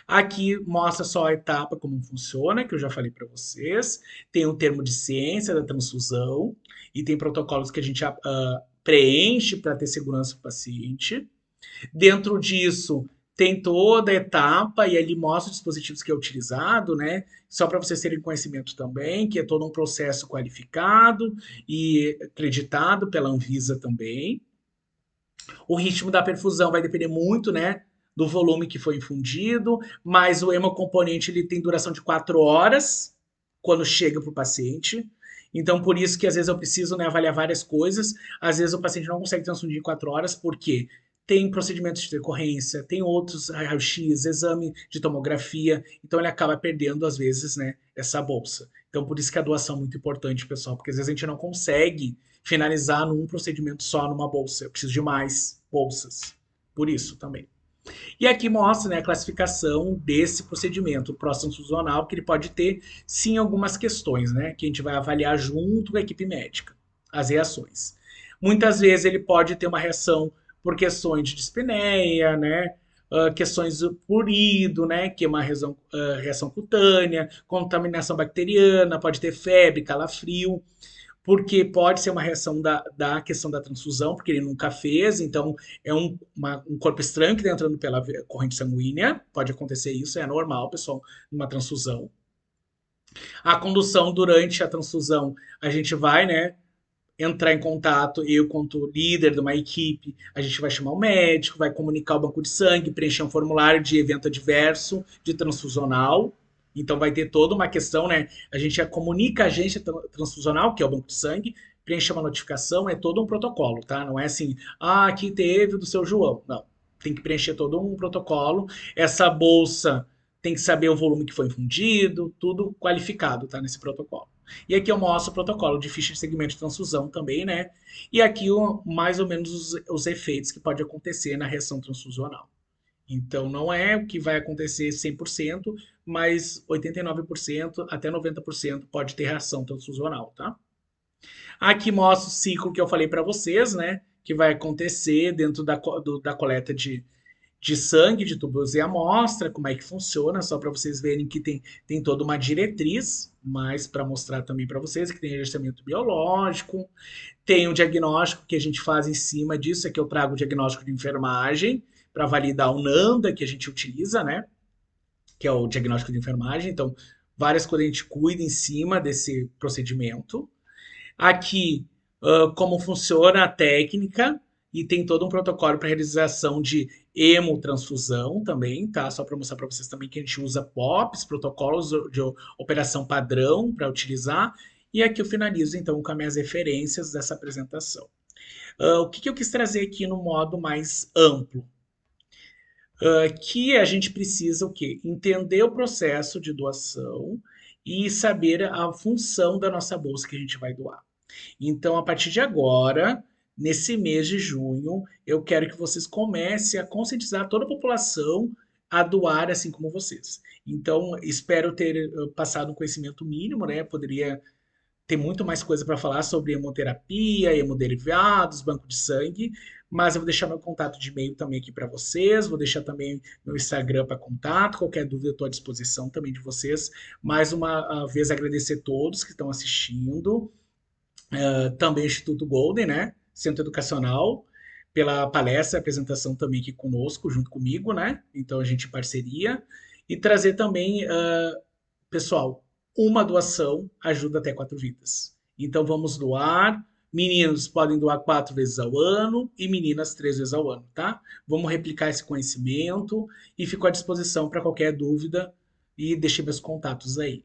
Aqui mostra só a etapa, como funciona, que eu já falei para vocês. Tem um termo de ciência da transfusão e tem protocolos que a gente preenche para ter segurança para o paciente. Dentro disso, tem toda a etapa e ali mostra os dispositivos que é utilizado, né? Só para vocês terem conhecimento também, que é todo um processo qualificado e acreditado pela Anvisa também. O ritmo da perfusão vai depender muito, né, do volume que foi infundido, mas o hemocomponente ele tem duração de 4 horas quando chega para o paciente. Então, por isso que às vezes eu preciso, né, avaliar várias coisas. Às vezes o paciente não consegue transfundir em 4 horas, porque tem procedimentos de decorrência, tem outros raio-x, exame de tomografia, então ele acaba perdendo, às vezes, né, essa bolsa. Então, por isso que a doação é muito importante, pessoal, porque às vezes a gente não consegue finalizar num procedimento só numa bolsa. Eu preciso de mais bolsas. Por isso também. E aqui mostra, né, a classificação desse procedimento pró-transfusional, que ele pode ter, sim, algumas questões, né, que a gente vai avaliar junto com a equipe médica, as reações. Muitas vezes ele pode ter uma reação por questões de dispneia, né, questões por ido, né, que é uma reação cutânea, contaminação bacteriana, pode ter febre, calafrio, porque pode ser uma reação da questão da transfusão, porque ele nunca fez, então é um corpo estranho que está entrando pela corrente sanguínea, pode acontecer isso, é normal, pessoal, numa transfusão. A condução durante a transfusão, a gente vai, né, entrar em contato, eu quanto líder de uma equipe, a gente vai chamar o médico, vai comunicar o banco de sangue, preencher um formulário de evento adverso, de transfusional. Então vai ter toda uma questão, né? A gente já comunica a agência transfusional, que é o banco de sangue, preenche uma notificação, é todo um protocolo, tá? Não é assim, aqui teve do seu João. Não. Tem que preencher todo um protocolo. Essa bolsa tem que saber o volume que foi infundido, tudo qualificado, tá? Nesse protocolo. E aqui eu mostro o protocolo de ficha de segmento de transfusão também, né? E aqui mais ou menos os efeitos que pode acontecer na reação transfusional. Então não é o que vai acontecer 100%, mas 89% até 90% pode ter reação transfusional, tá? Aqui mostra o ciclo que eu falei para vocês, né? Que vai acontecer dentro da coleta de sangue, de tubos e amostra, como é que funciona, só para vocês verem que tem toda uma diretriz, mas para mostrar também para vocês que tem registramento biológico, tem o diagnóstico que a gente faz em cima disso, aqui eu trago o diagnóstico de enfermagem para validar o NANDA que a gente utiliza, né? Que é o diagnóstico de enfermagem, então várias coisas a gente cuida em cima desse procedimento. Aqui, como funciona a técnica, e tem todo um protocolo para realização de hemotransfusão também, tá? Só para mostrar para vocês também que a gente usa POPs, protocolos de operação padrão para utilizar. E aqui eu finalizo então com as minhas referências dessa apresentação. O que eu quis trazer aqui no modo mais amplo? Que a gente precisa o quê? Entender o processo de doação e saber a função da nossa bolsa que a gente vai doar. Então, a partir de agora, nesse mês de junho, eu quero que vocês comecem a conscientizar toda a população a doar assim como vocês. Então, espero ter passado um conhecimento mínimo, né? Poderia ter muito mais coisa para falar sobre hemoterapia, hemoderivados, banco de sangue, mas eu vou deixar meu contato de e-mail também aqui para vocês, vou deixar também meu Instagram para contato, qualquer dúvida eu estou à disposição também de vocês. Mais uma vez agradecer a todos que estão assistindo, também o Instituto Golden, né, Centro Educacional, pela palestra, apresentação também aqui conosco, junto comigo, né, então a gente em parceria, e trazer também, pessoal, uma doação ajuda até 4 vidas. Então vamos doar. Meninos podem doar 4 vezes ao ano e meninas 3 vezes ao ano, tá? Vamos replicar esse conhecimento e fico à disposição para qualquer dúvida e deixe meus contatos aí.